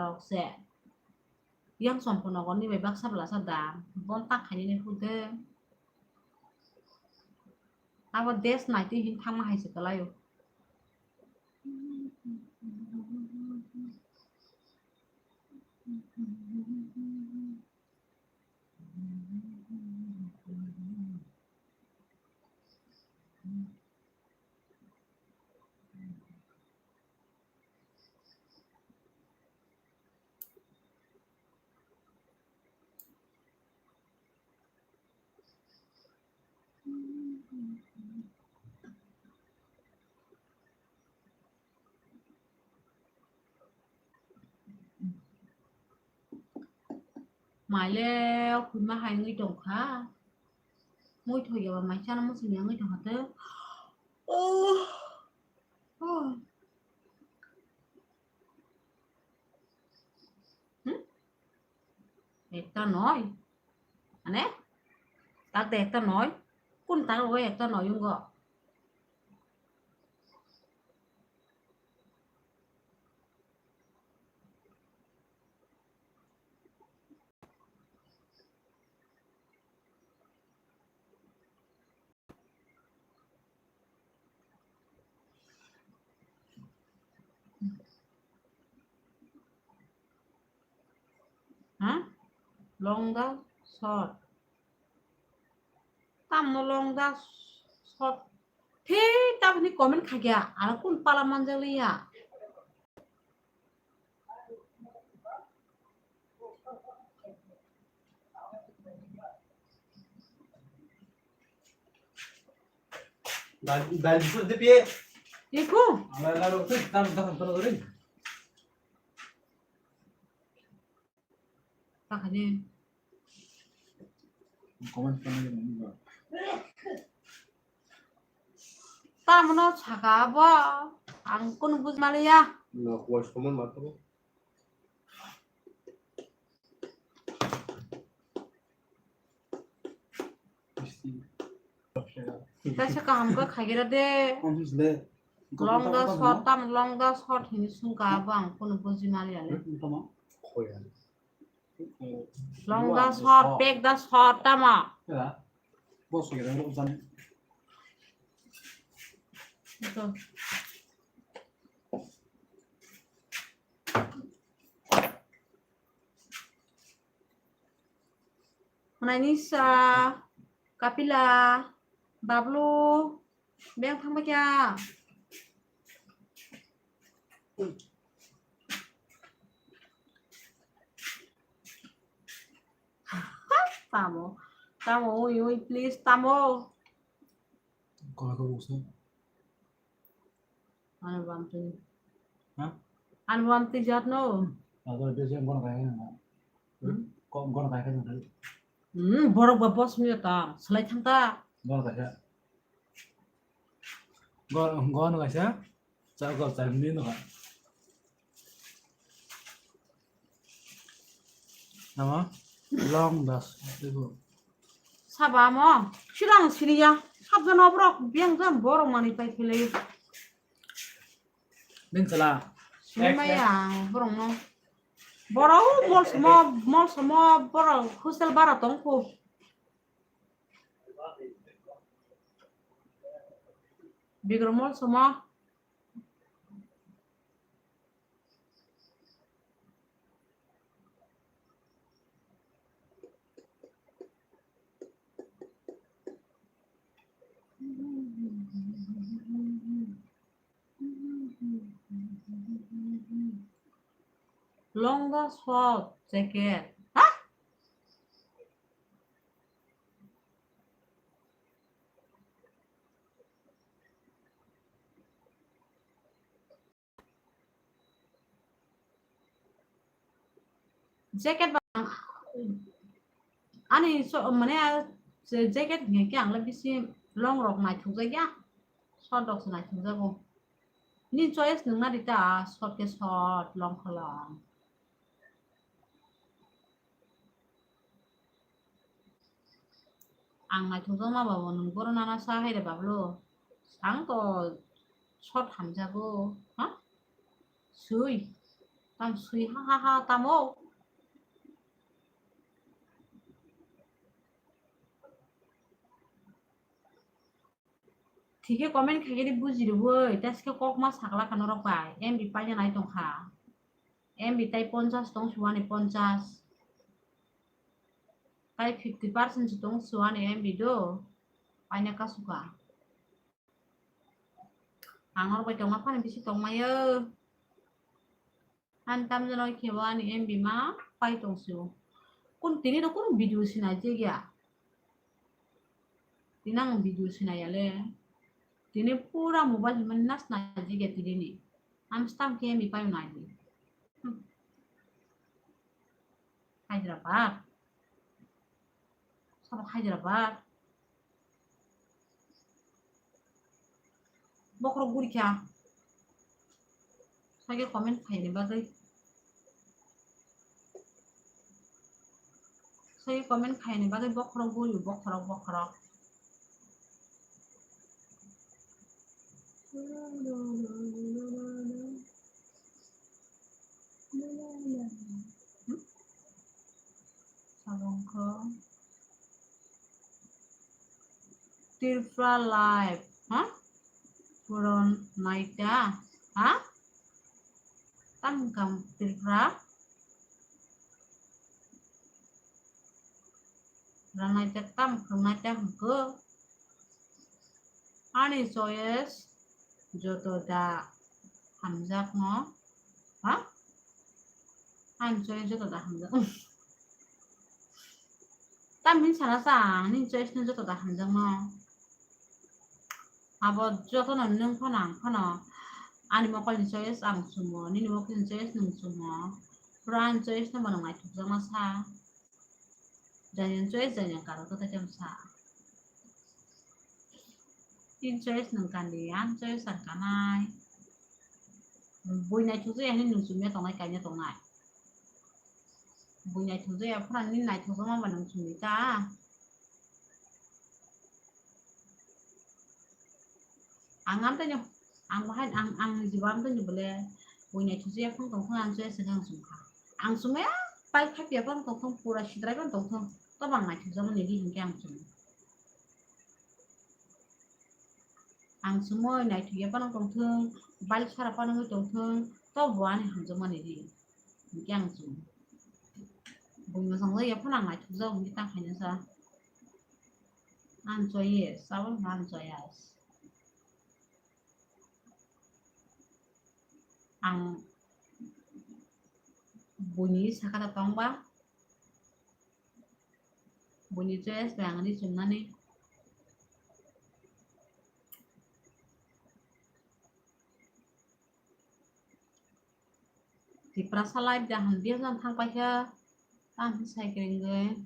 rok se yang sompono goni be bak sabla sada bon tak khani ni fude abo des naiti hin thangma hai se kalayo mai le kun ma hai ngi tong kha mui thôi giờ mà cha nó muốn xin ngi tong hate ta nói ane ta nói kun ta rồi ta nói yung go hả long da short tam no long da short thế ta ni comment kha gya ar kun pala manjali ya Dal bisur de pie. iku Ala lo tu tam tono rin. ta khani Comment ni ba. tam no chaka ba ang kun buz malia No, kuas kaman matro. ta se kam ka khagira de Onus le. long da short hin sung ka ba ang kun buz malia le Tama. Khoya. long da short pek da short tama Ya. Bos ke ro usan. itu Nisa, Kapila, Bablu, Beng thang ba kya? Tamo, ui, please, Tamo. Ko usan. Anu bantu. Hah? Anu bantu jat no. Kalau dia sih ngono kae. Kok ngono kae kan tadi. Borok ba bos mi ta. Selai thang ta. Ngono kae. Ngono kae sih. Cha ko cha min no ka. Nama? Long das. Itu. Saba mo. Sirang siriya. Sabjan obrok biang jam borok mani pai phile. Beng salah. Sima yang borok no. Borok mol semua borok hostel barat tongku. Bigro mol semua. Longer short jacket. Hah? jacket bang ani so mane jacket nge ke ang la bisi long rok nai thuk ja short dok nai thuk ja bo ni choice nung na dita short ke short long ke long ang nai thuk ja ma ba nung bor na na sa hai de bablo sang to short ham ja bo ha sui tam sui ha ha ha tamo ठीक है comment खाई के बुझी रबो तासके कक मा सागला खानो रबाय M B पाइ नाय दंखा एम बि ताइ 50 दं सुवानि 50 ताइ 50% दं सुवानि एम बि दो पाइना कासुका आंगर बाय दंना फानि बिसि दंमायो हान्ताम जनो खेबानि एम बि मा पाइ दंसु कोन तिनि द कोन भिडिअ सिनाय जेगिया तिना आं भिडिअ सिनायाले तिने पूरा मोबाइल में नाच नाची गया तिने ने हम स्टाफ के मी पायो नाची हैदराबाद सब हैदराबाद बकरो गुड़ी क्या सागे कमेंट खाइने बागै सागे कमेंट खाइने बागै बकरो Gudi बकरो Sabongko Tirfra live hah Puron naida hah Tangkam Tirfra Ranaita tam kernaita hengke Ani soyes joto da hamzak no ha an soyes joto da hamzak tam hin sana sang nin soyes no joto da hamzak no abo joto no nung phana ani mo kol soyes ang sumo ni mo kin soyes nung sumo pran soyes no manong ai thuk jama sa jangan soyes jangan karo to jam sa tin choice nung kandian choice san kanai bui nai thu je ni nung sumya tong nai kanya tong nai bui nai thu je phran ni nai thu ma nung sumi ta angam ta nyo ang bahan ang jiwam ta nyo bole bui nai thu je phang tong phang an choice sang sum kha ang sumya pai kha pia phang tong pura sidrai phang tong to bang nai thu je ma ni di hing kyang sum ang sumoy nai thuya panang tong thung bal sara panang tong thung to buan ham jama ni di kyang sum bung ma sang ya panang nai thu zo mi ta khanya sa an choye sawan han choyas ang bunyi sakata tong ba bunyi choyas bang ni sumna ni thì prasa live dah hampir kan thang paja tam sai keringe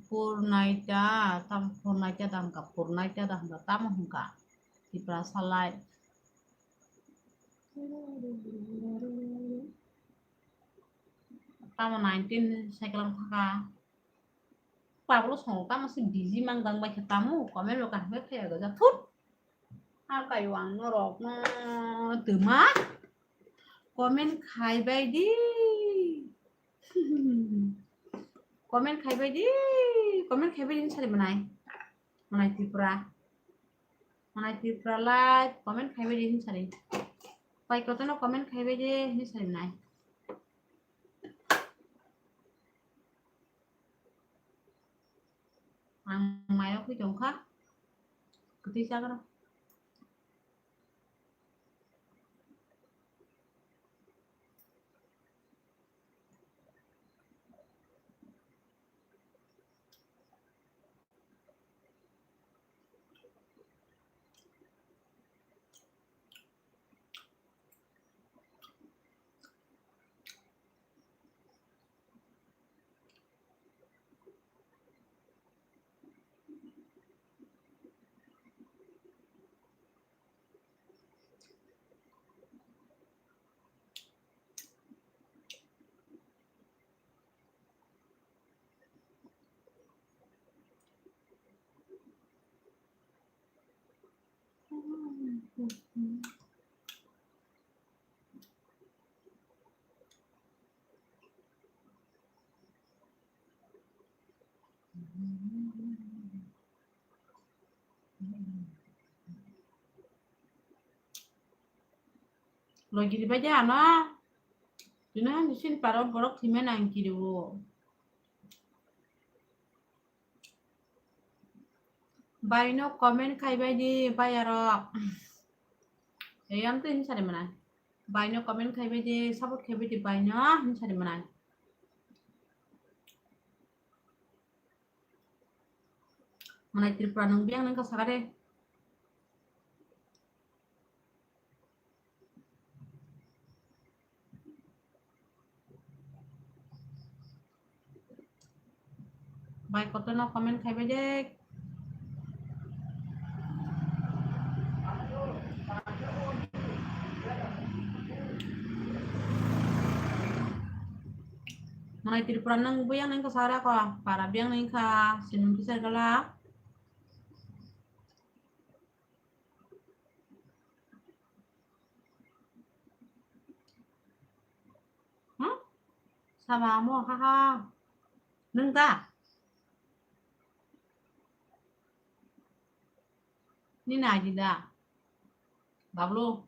purnaita tam purnaita dam ka purnaita dah da tam hungka di prasa live tam 19 sai kelang thaka Pablo song tam masih busy mang dang baca tamu komen lo kan kayak gak thut apa yang ngorok temah komen খাইবাই the comment খাইবাই the comment খাইবাই দিন সারি মানাই Tripura live comment খাইবাই দিন সারি পাই কত না comment খাইবাই দি হিনি সারি মানাই ang mayo ko jong kha kuti sa ka Lagi di baja na. Dina di sini para borok timen angki dulu. Baino komen kai baji bayarok. Yang tuh ini cari mana? Baino komen kai baji support kai baji baino ini cari mana? Mana Tripura nung biang nang kasakare. Baik kau no komen kai baji. Mana Tripura nung biang nang kasakare ko. Para biang nang ka sinung kisah galak. Sama mo haha. Nung ta. Ni na jida. Bablu.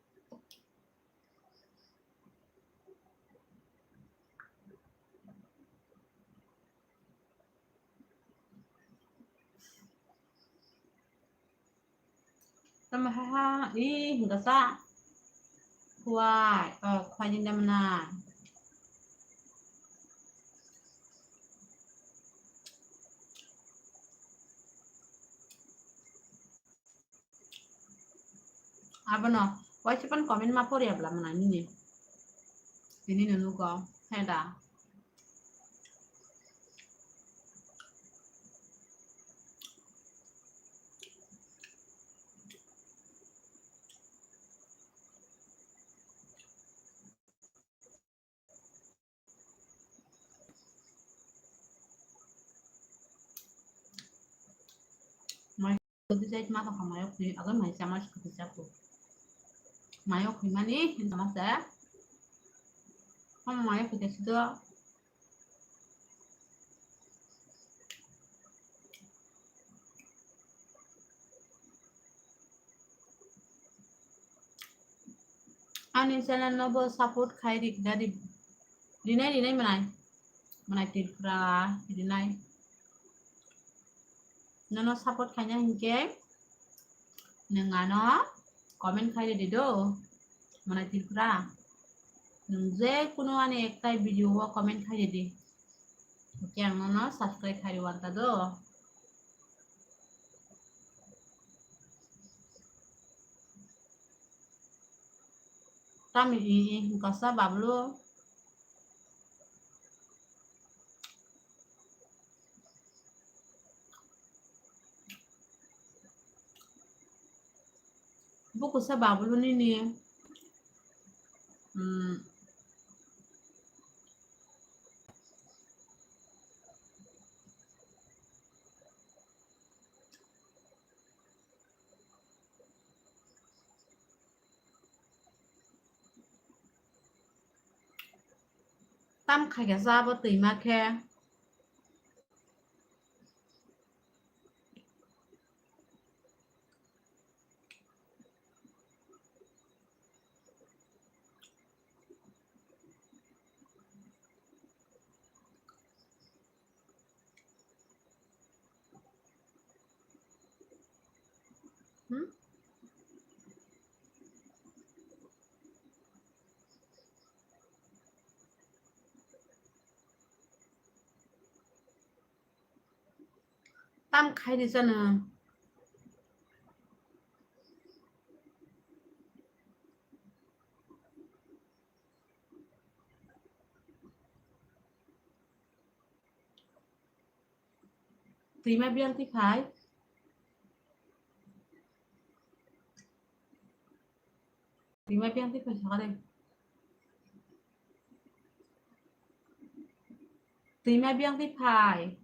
Sama haha. Ih, enggak sa. Kuai. Kuai jinda mana. Apa no? Why cepat komen mapor ya belah mana ini? Ini nunu kau, heda. Mai itu saya cuma sama mayok nih, agak mai sama seperti siapa? Mayok gimana nih? Sama saya? Kamu mayok kita sudah. Ani channel nobo support khairi dari dinai mana Tripura dinai. Nono support kanya hingke. Nengano komen khairi dido mana Tripura. Nungze kuno ane ektai video wa komen khairi di. Oke yang nono subscribe khairi wanta do. Kami ini kasa bablu. Buku sa bablu ini. Tam khai cái ra bơ tì ma khe. Tam khai đi cho nè. Tì ma biang tí khai. Tì ma biang tí khai sao đây? Tì ma biang tí khai.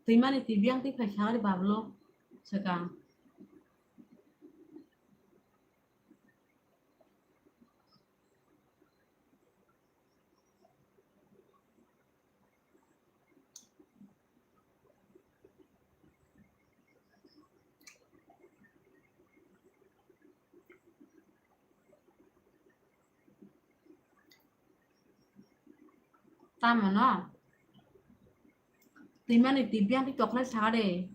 Timani tibiang ti phải sáng đi bablo sekarang. Tama no. Timani tibiang ti coklat sáng đi.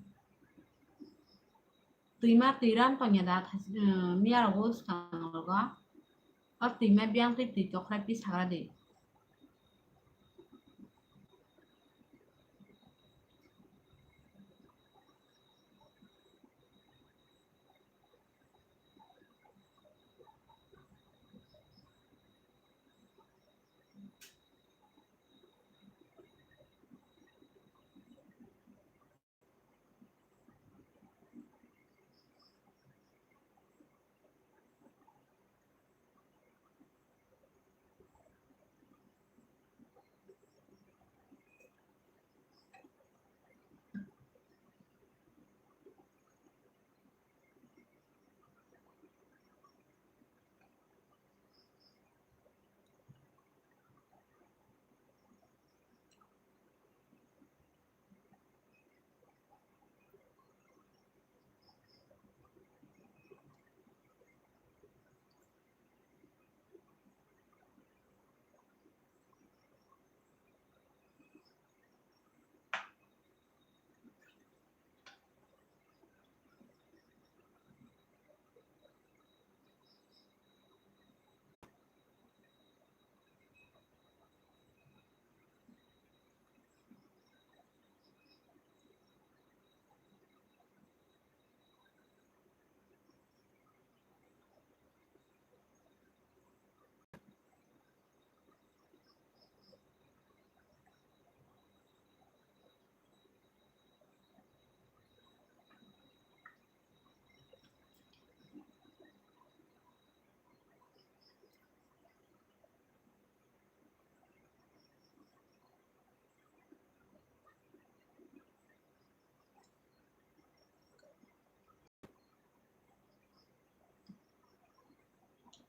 Tima tiram tanya dah miar agus kang loga. Or tima biang ti coklat pi sáng đi.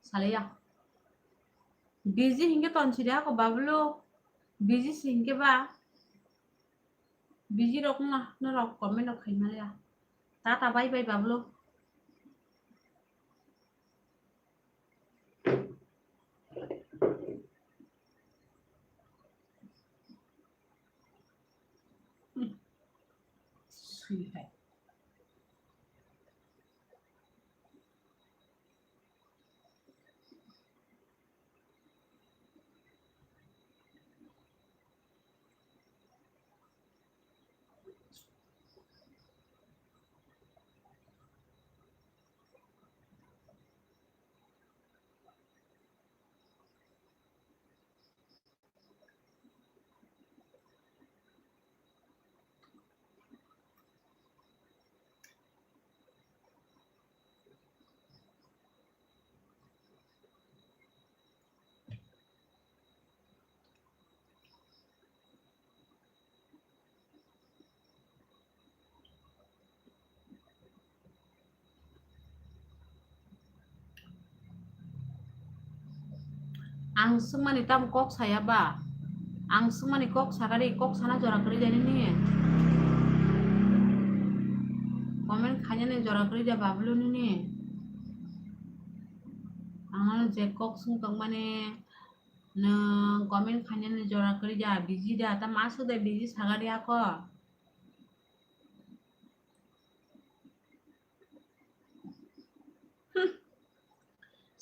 Salaya. Busy hingga ton sida ko bablo. Busy hingga ba. Busy rok na rok komen rok khay na ya. Tata bye bye bablo. Sweet hai. Ang semani tam kok saya ba. Ang semani kok sakari kok sana jora kerja ini. Komen khanya ne jora kerja bablo ini. Ang je kok sung kang mane na komen khanya ne jora kerja busy dah ta masuk deh busy sakari ako.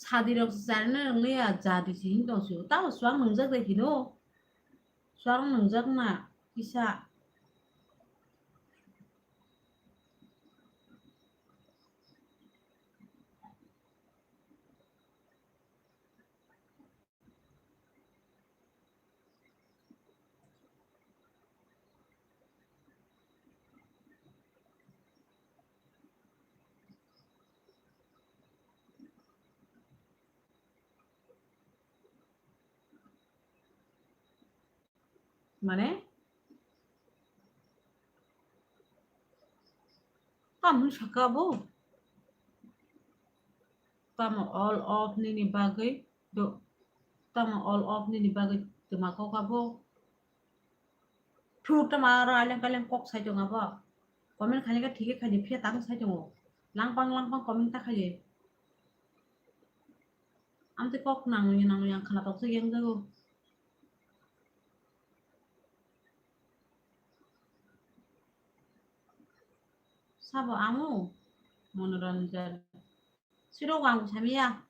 사디럭 쌀는 레야 자디지 힘도수 따로 수학 능적대 기도 수학 능적나 기사 মানে Kamu sakabo. Tama all of ni bagay. Do. Tama all of ni bagay. Tumako kabo. Fruta mara alang kalang kok saja ngapa. Komen kali ka ठीक है खाली फिर तांग saja ngo. Langpang komen tak kali. Amte kok nang yang kana tok sa yang go. Sabo amu. Monoranjan. Siro wang samia.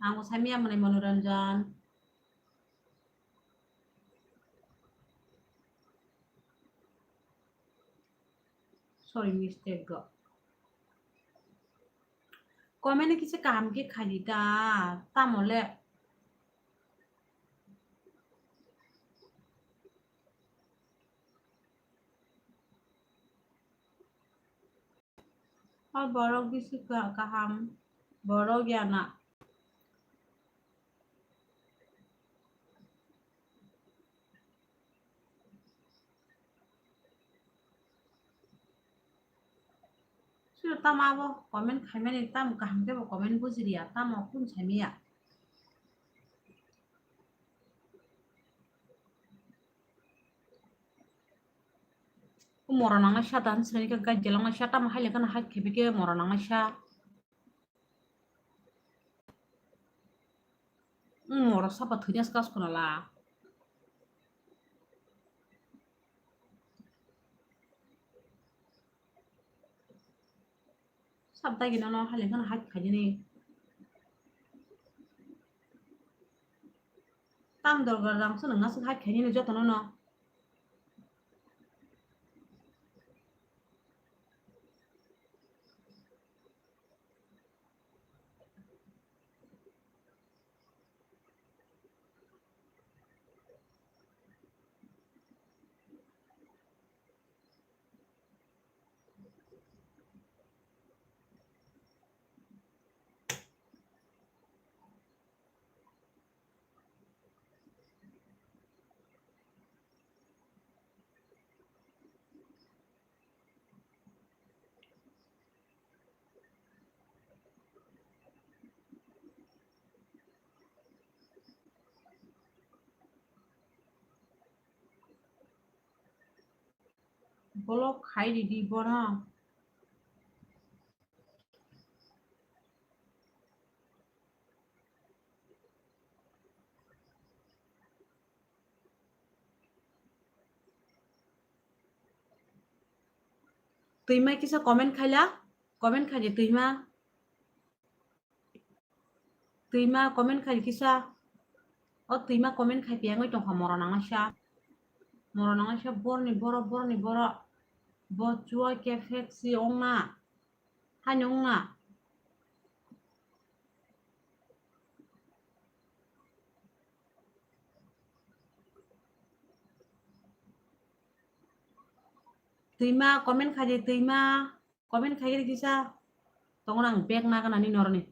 Angku samia menai monoranjan. Sorry mistake go. Komen ni kisi काम के खाली ता tamole. और borok kisi kaham. Borok ya nak. Siro tamabo komen khamen tam kaham ke komen buzi dia tam pun samia. Morananga sha dan sini ka gajelanga sha tam hale kana hak kebike morananga sha. Moro sapa thunya skas kunala. Sabta gina no hale kana hak khajini. Tam dorgar rang su nang hak khajini jotono no. Bolok khai di bona. Tuima kisa komen khala? Komen khaje tuima. Tuima komen khaje kisa. Oh tuima komen khai piango tong morananga sha. Morananga sha borni boro. Bo chua ke feksi onga. Hanyonga. Tuima komen khaje tuima. Komen khaje kisa. Tongrang bek na kana ni norni.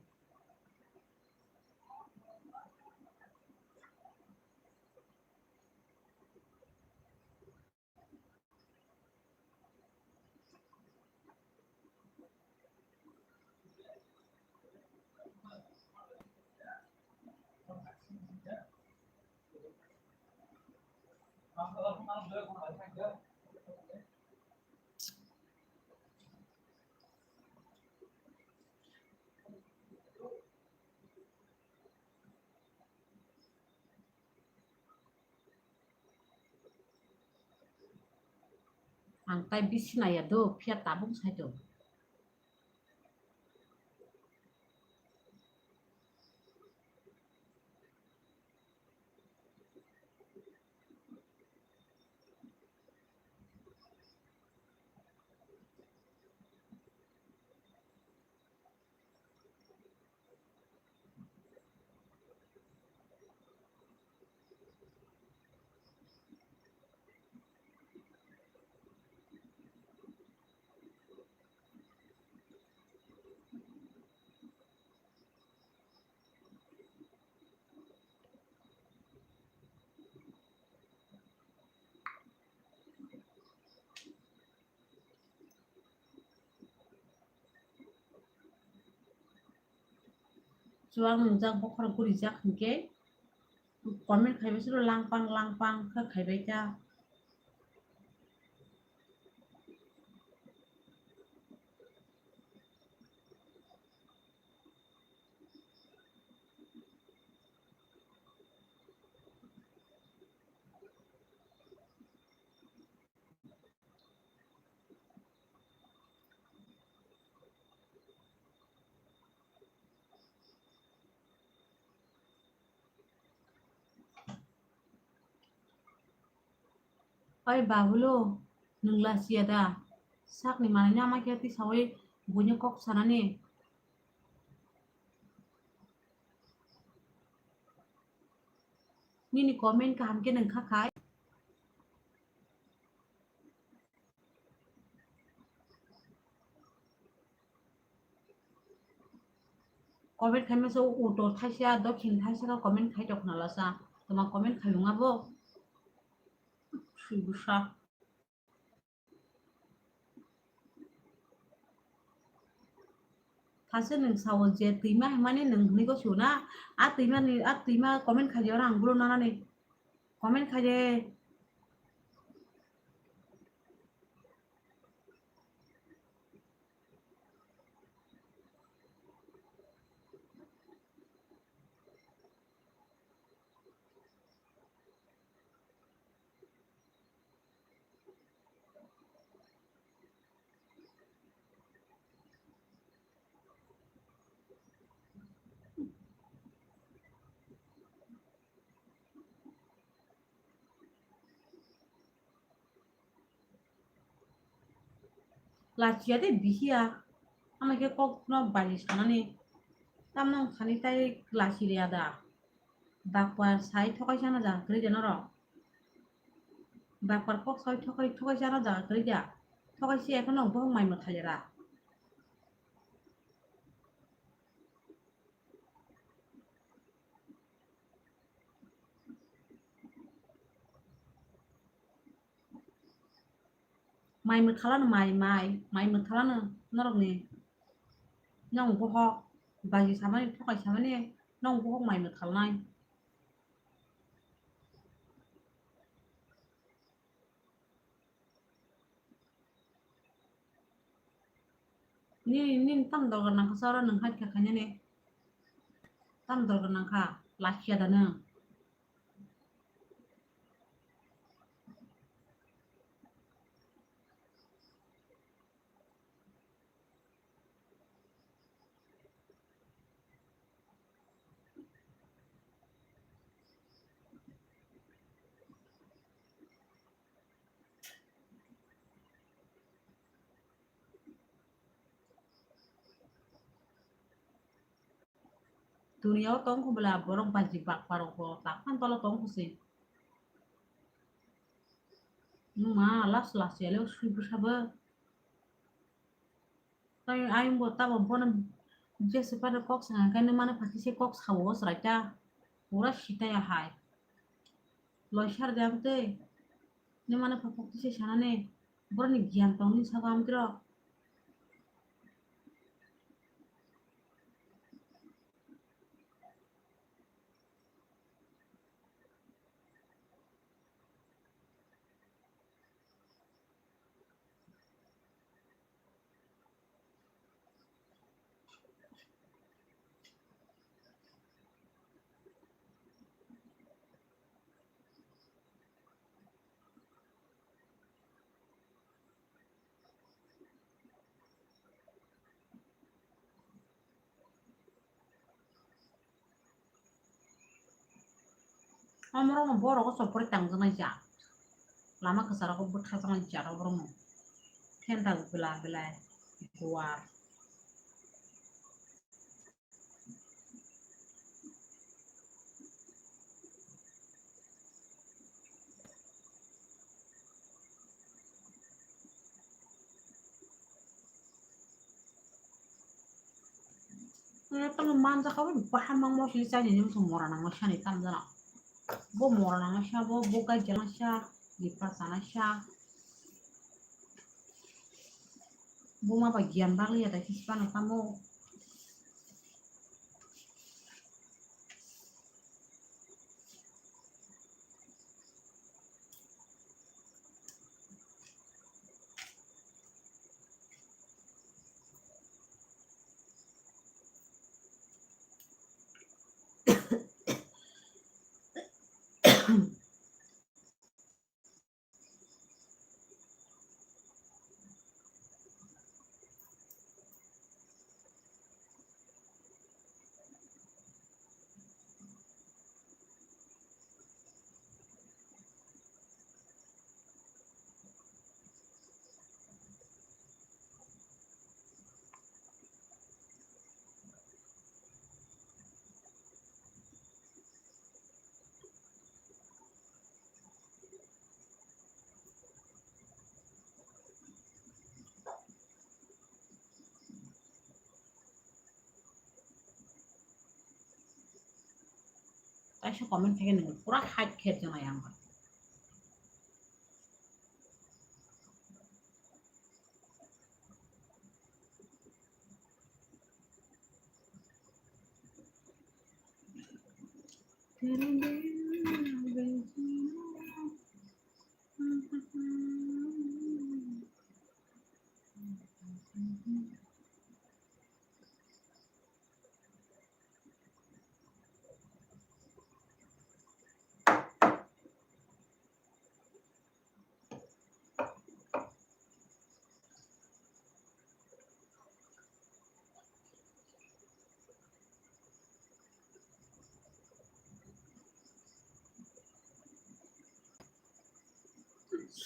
Ang tay bisina ya do pia tabung sajo. Chuang nungjang bokhor guri jak hingke comment khaibai silo langpang kha khaibai ta. Oi babulo nungla siada sak ni mananya ma kya ti sawi bunya kok sanane ni comment ka hamke nang kha khai comment khai ma so uto thasia dokhin thasia ka comment khai tok na la sa toma comment khai lunga bo shui busa thase nang sawo je tuima mane nang ni ko suna a tuima comment khai jora ang bulo na ne comment khai je la chia de bihia ama ke kok no bali sanane tamno khani tai la chiria da bakwa sai thokai sana ja kri jana ro bakwa kok sai thokai sana ja kri ja thokai si ekhon bo mai ma khalera mai ma khala mai ma khala na norok ni nyong bo ho bali samane thokai samane nong bo mai ma khalnai ni tam dol gan ka sara nang hat ka khanya ne tam dol gan kha la chia da na dunia tong ko bela borong baji bak parong ko tak kan tolo tong ko se ma las ya le sui bu saba tai ayung bo ta bo bonam je se pada kok sa kan mana pasti se kok sawo sracha pura shita ya hai lo shar jam te ne mana papok se sanane borni gyan tong ni sabam tro amro mo boro ko sopor tang jana ja lama kesara ko but khasa man ja ro mo tenda bela keluar teman manja kau bahan mang mo sisa ni semua orang nang shani tam jana bo mora nang sha bo boga jana sha di pasana sha bo ma bagian bali ya tadi sipana kamu Aisyah komen kayak gini, kurang hide care jangan yang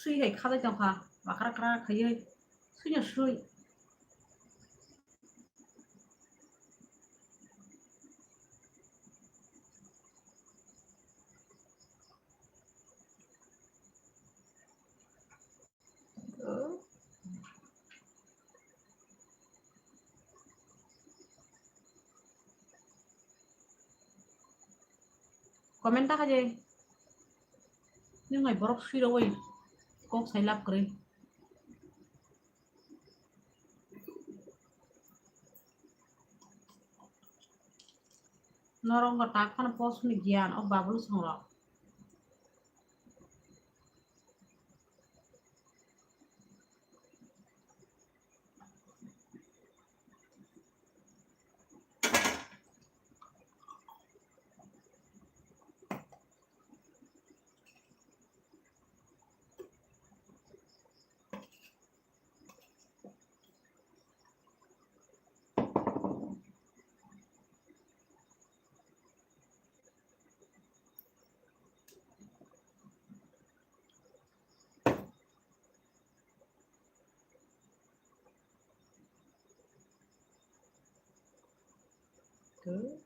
suy hay khá trong pha và khá khá khá dây suy nhờ suy komentar aja nhưng ngày borok suy đâu ấy kok saya lap kere norong katakan pos ni gian oh babul songrok tuh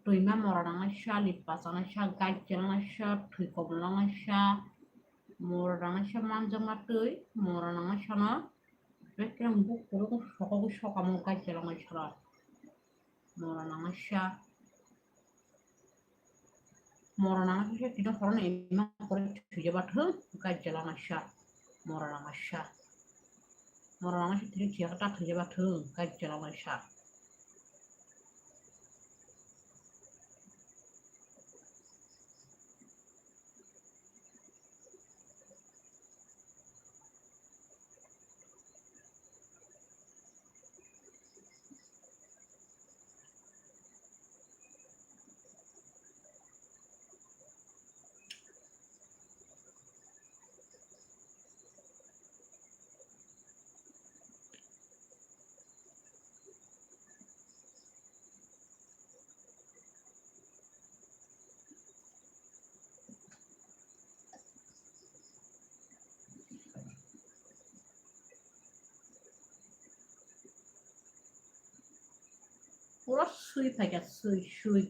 Tuima morana sha lipasana sha gajjalana sha thuikoblana sha morana sha manjama tui morana sha na bekrang bukuru sokogu sokamu gajjalana sha morana sha kino korona ima kore thuje bathu gajjalana sha morana sha tiri chiaka ta thuje bathu gajjalana sha pura sui paja sui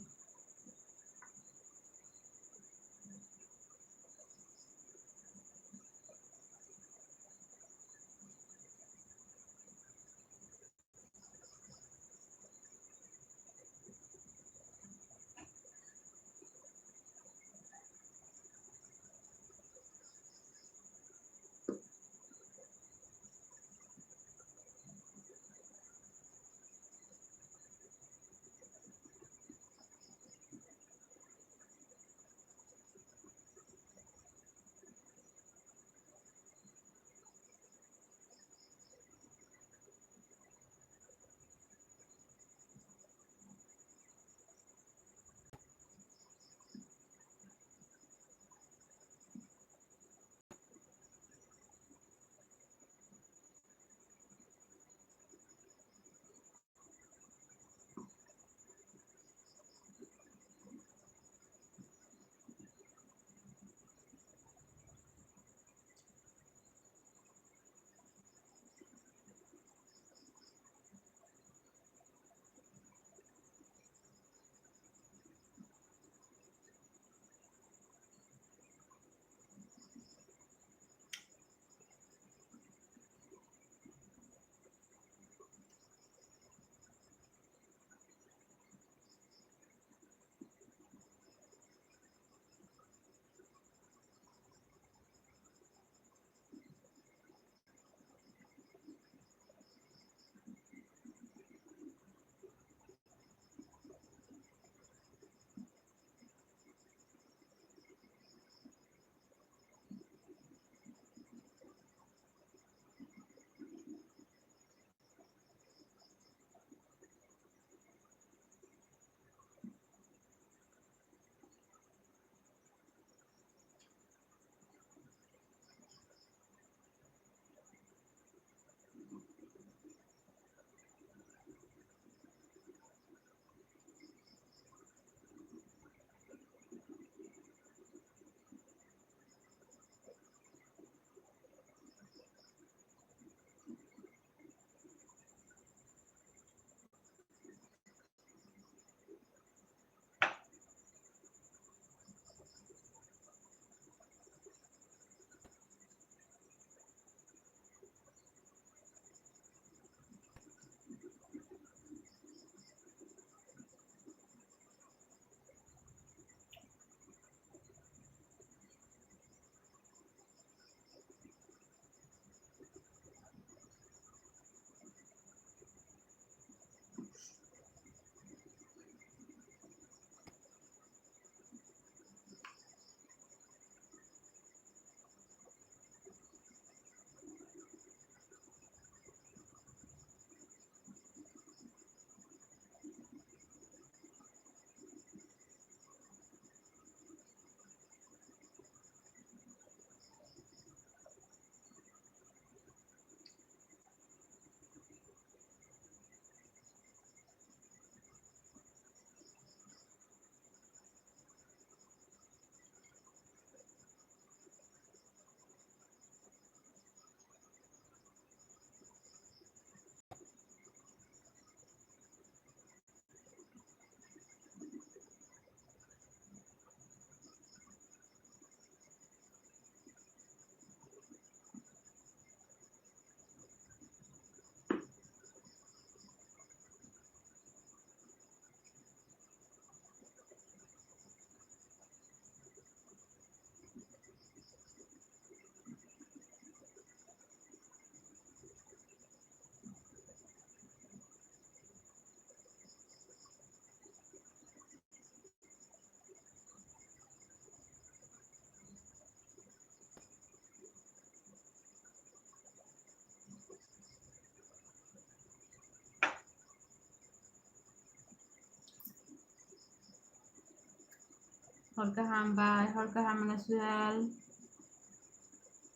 Horkaham bye. Horkaham manasuel.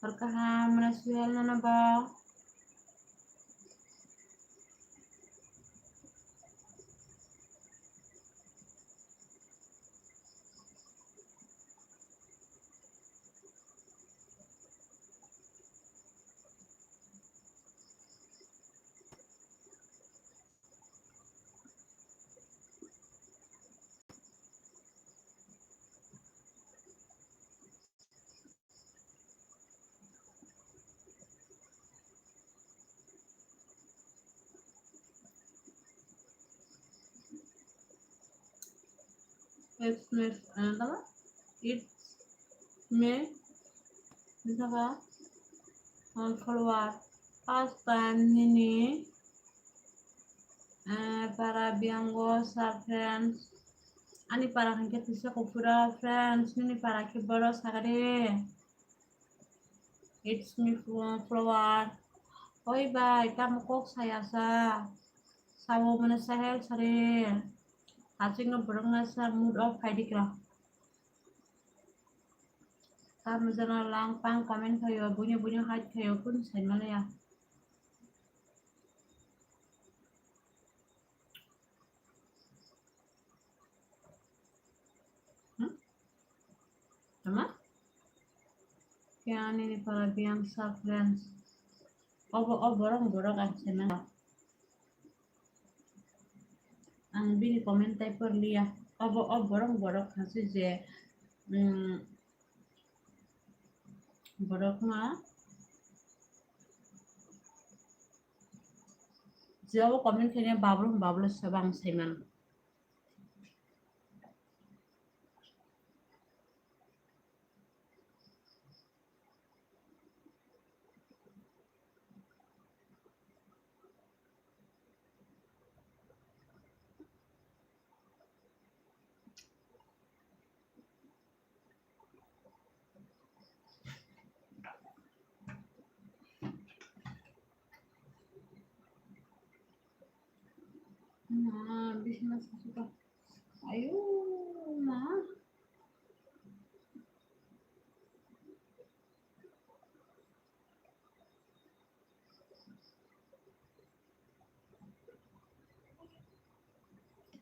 Horkaham manasuel nanaba. It's me. Apa? It's me. Apa? On follower. Pasta nini. Para biangos friends. Ani para kan kita bisa kupura friends. Nini para kiboros sagade. It's me flower. Oi bye. Kamu kok saya sa. Sawo mana sahel sare. Asing ngebereng nasa mood off hai dikira. Kamu jangan langpang komen kayo bunyi hai kayo pun saya malah ya. Sama? Kaya ini para biang sa friends. Borong kan saya ang bini komentai perlia. Borong kasi je. Borok na. Jauh komen kayaknya bablu sabang semen. Nah, bisa suka. Ayo, nah.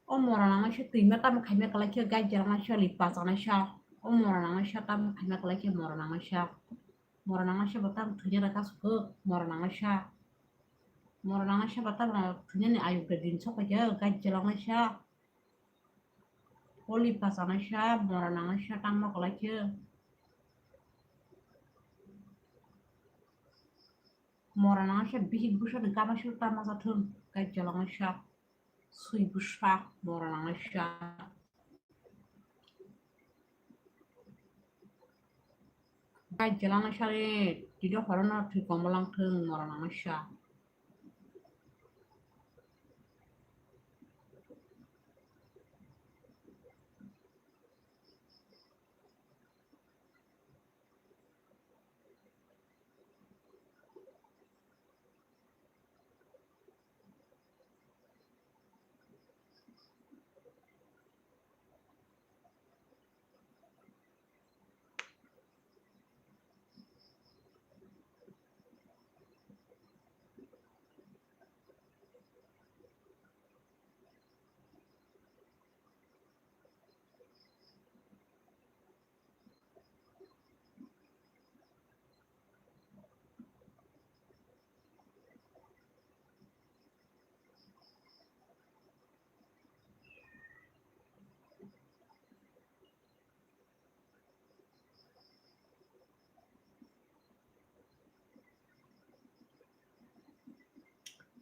Orang nang siya tima tam kami kalaki gajar nang siya lipas nang siya. Orang nang siya tam kami kalaki orang nang siya. Orang nang siya batam tunya rakas ke orang nang siya. Orang nang siya batam tunya ni ayu gadin sok aja gajar nang siya. Lipas nang siya orang nang siya tam mau kalaki. Orang nang siya bihik busha de kama siya tam masa tun gajar nang siya. Sui busha orang nang siya. Gajar nang siya ni tidak corona trikomalang tun orang nang siya.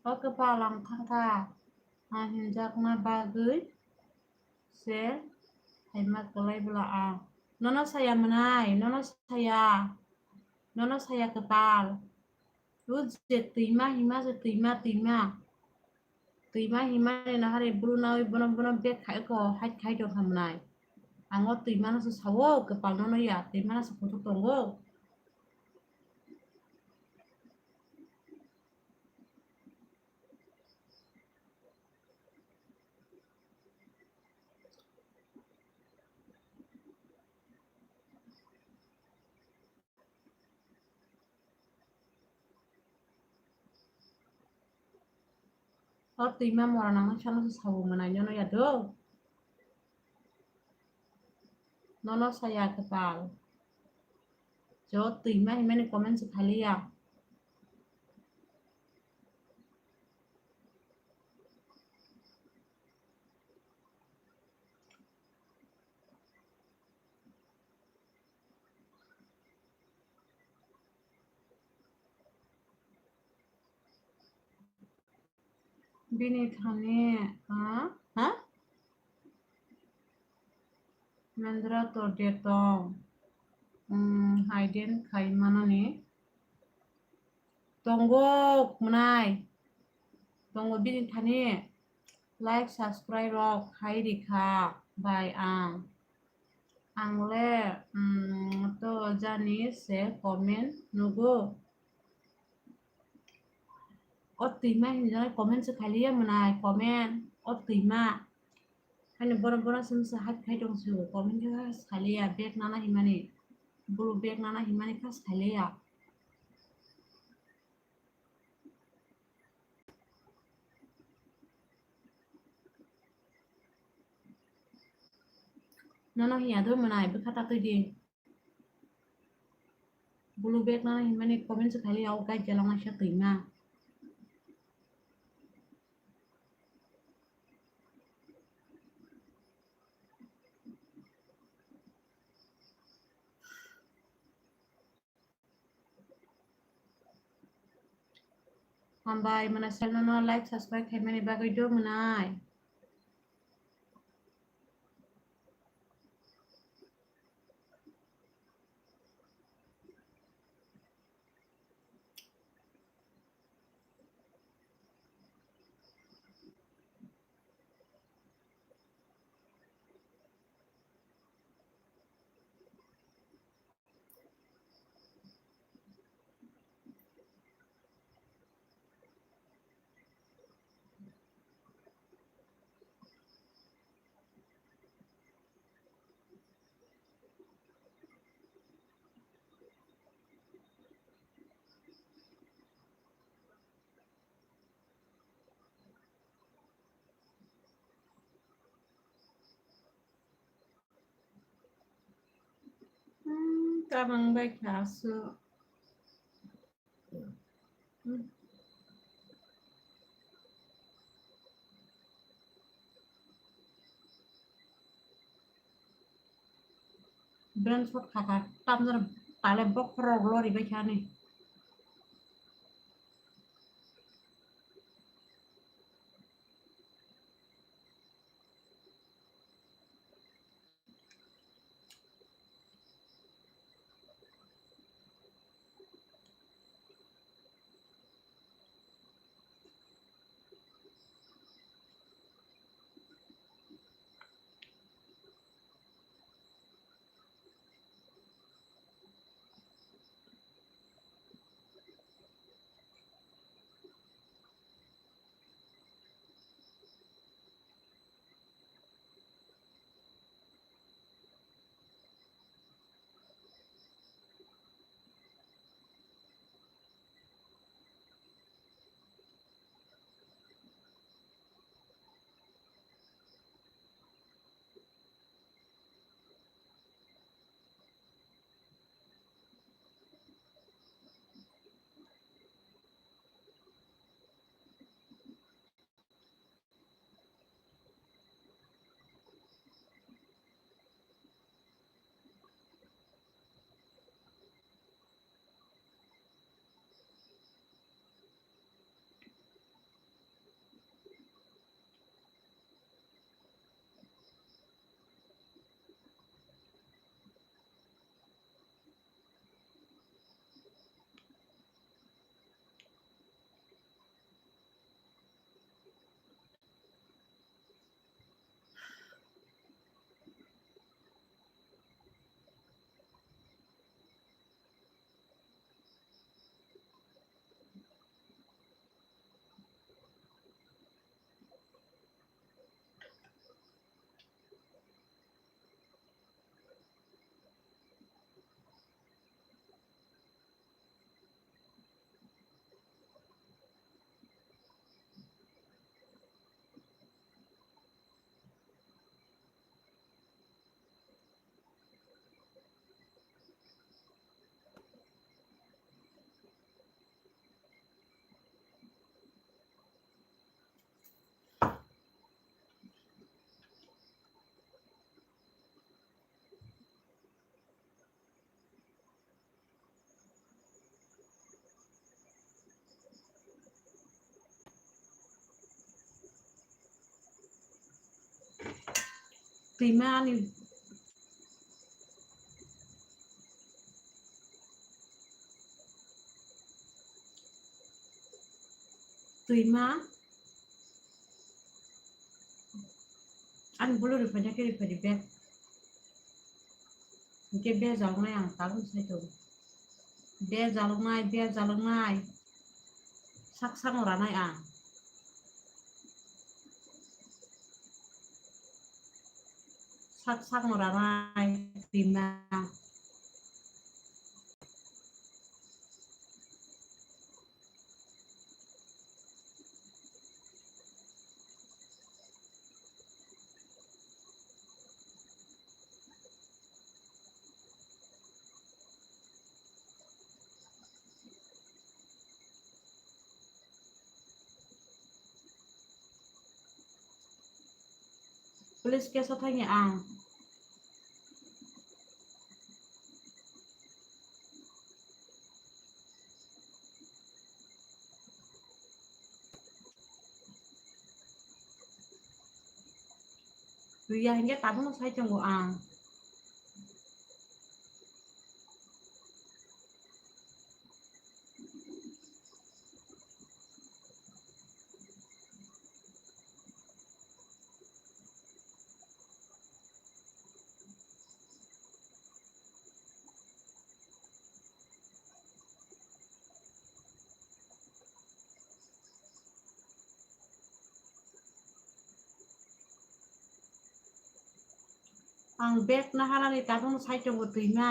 Kepalang kangka hinjak na bagus sel hemat kelai belaang nono saya menai nono saya kepal lu tima hima tima hima na hari brunei benar bek kai ko hai kai dong hamnai angot tima na sawo kepal nono ya tima na seputu tonggo tima mora nang chano sa sabu manay nyo no yado. Nono saya kepal. Jo tima himene komen sekali ya. Bini thane, ha? Mendra tor detong. Haiden kai mana ni? Tunggu menai. Tunggu bini thane. Like subscribe rock hai dikha by ang le to jani se comment nugo. Tima hinjana comment sekali ya menai comment. Tima. Hani bora-bora semsa hat kai dong su comment ka sekali ya bek nana himani. Bulu bek nana himani ka sekali ya. Nana hiya do menai bekata tu di. Bulu bek nana himani comment sekali ya ugai jalan asya tima. Hambai mana channel no like subscribe kai mani bagai do menai. Tabang baik hasu. Brentford kakak tam na tale bok pro glory baik hani. terima nih terima an bulu rupanya ke di bed ke be jalungai ang talung sai to be jalungai sak sang ranai ang sak sang ranai terima please ke sotanya ang Ria hingga tamu sai chong ang bed na halani tamu sai chong terima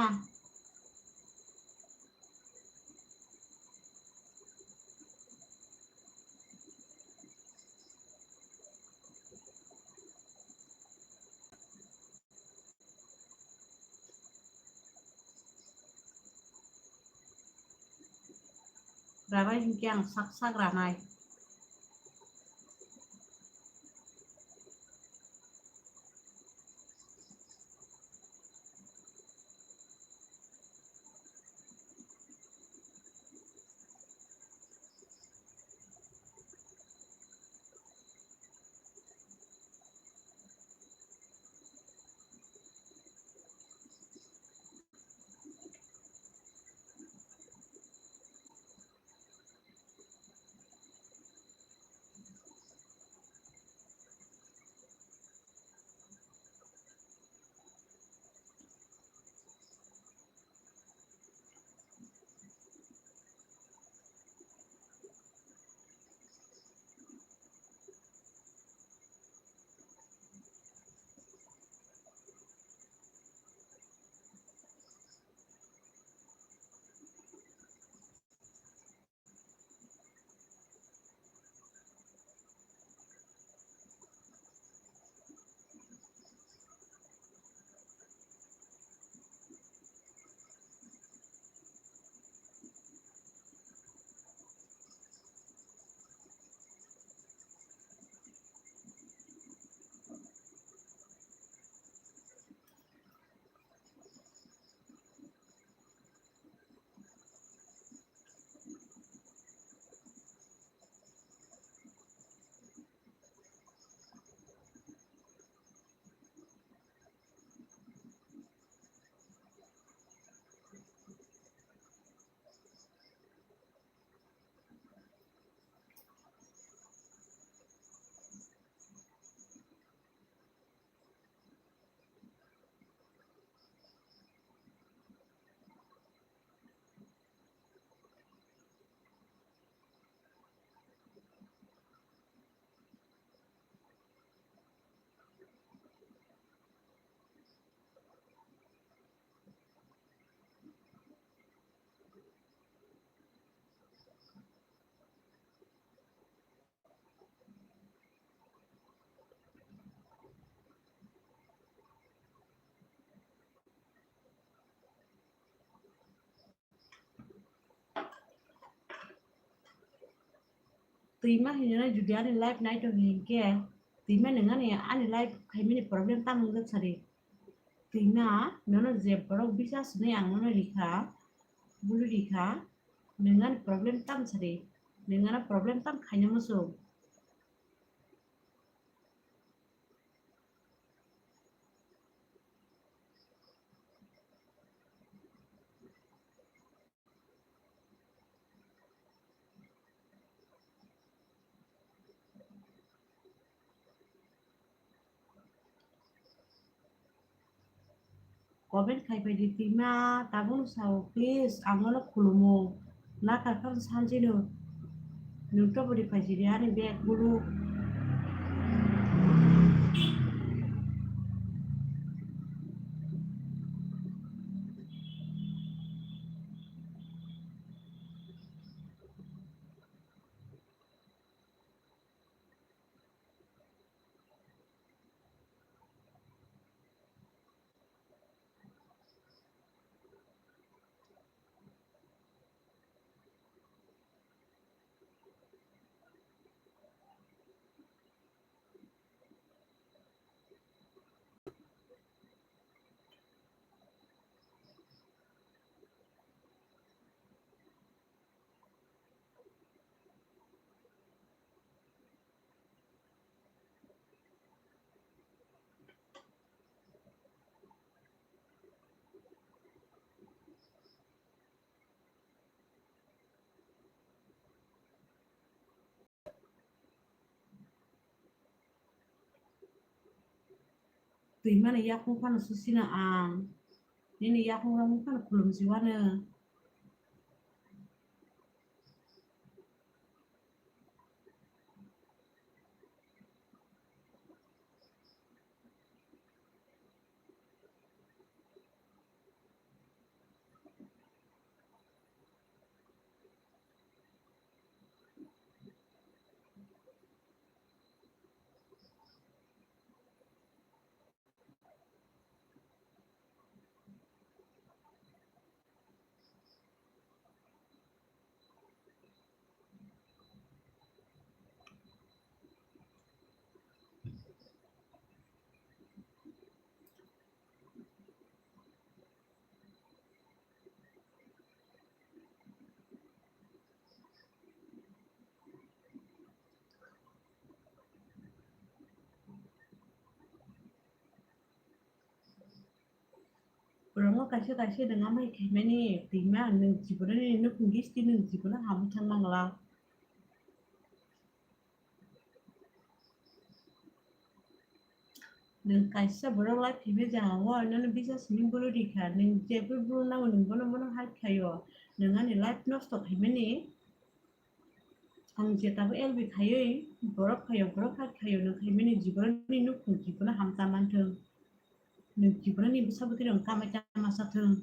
ramai hingga ang sak ramai terima hingga juga ada live night to hingga terima dengan ya ada live kami ini problem tamu nggak sari terima nono zebra bisa sini yang nono lika bulu lika dengan problem tam sari dengan problem tam kayaknya musuh Komen kai pai di tima, tabung sao please, angolo kulumo, naka kan sanji no, nunto bodi pai jadi ani beg bulu. Tima ni yak kung pan susina ang, ini yak kung ramu pan kulum siwana. Orang kasih dengan mai kai meni tima nung jibuna ni nuk ngis ti nung jibuna hamu thang mangla. Nung kaisa borong life tima jangan wa nung bisa sini bulu dikha nung jebu bulu na nung bono hat kayo nung ani life nosto kai meni ang jeta bu elbi kayo borok hat kayo nung kai meni jibuna ni nuk jibuna ham taman thung nung jibuna ni bisa buti nung kamai masa thung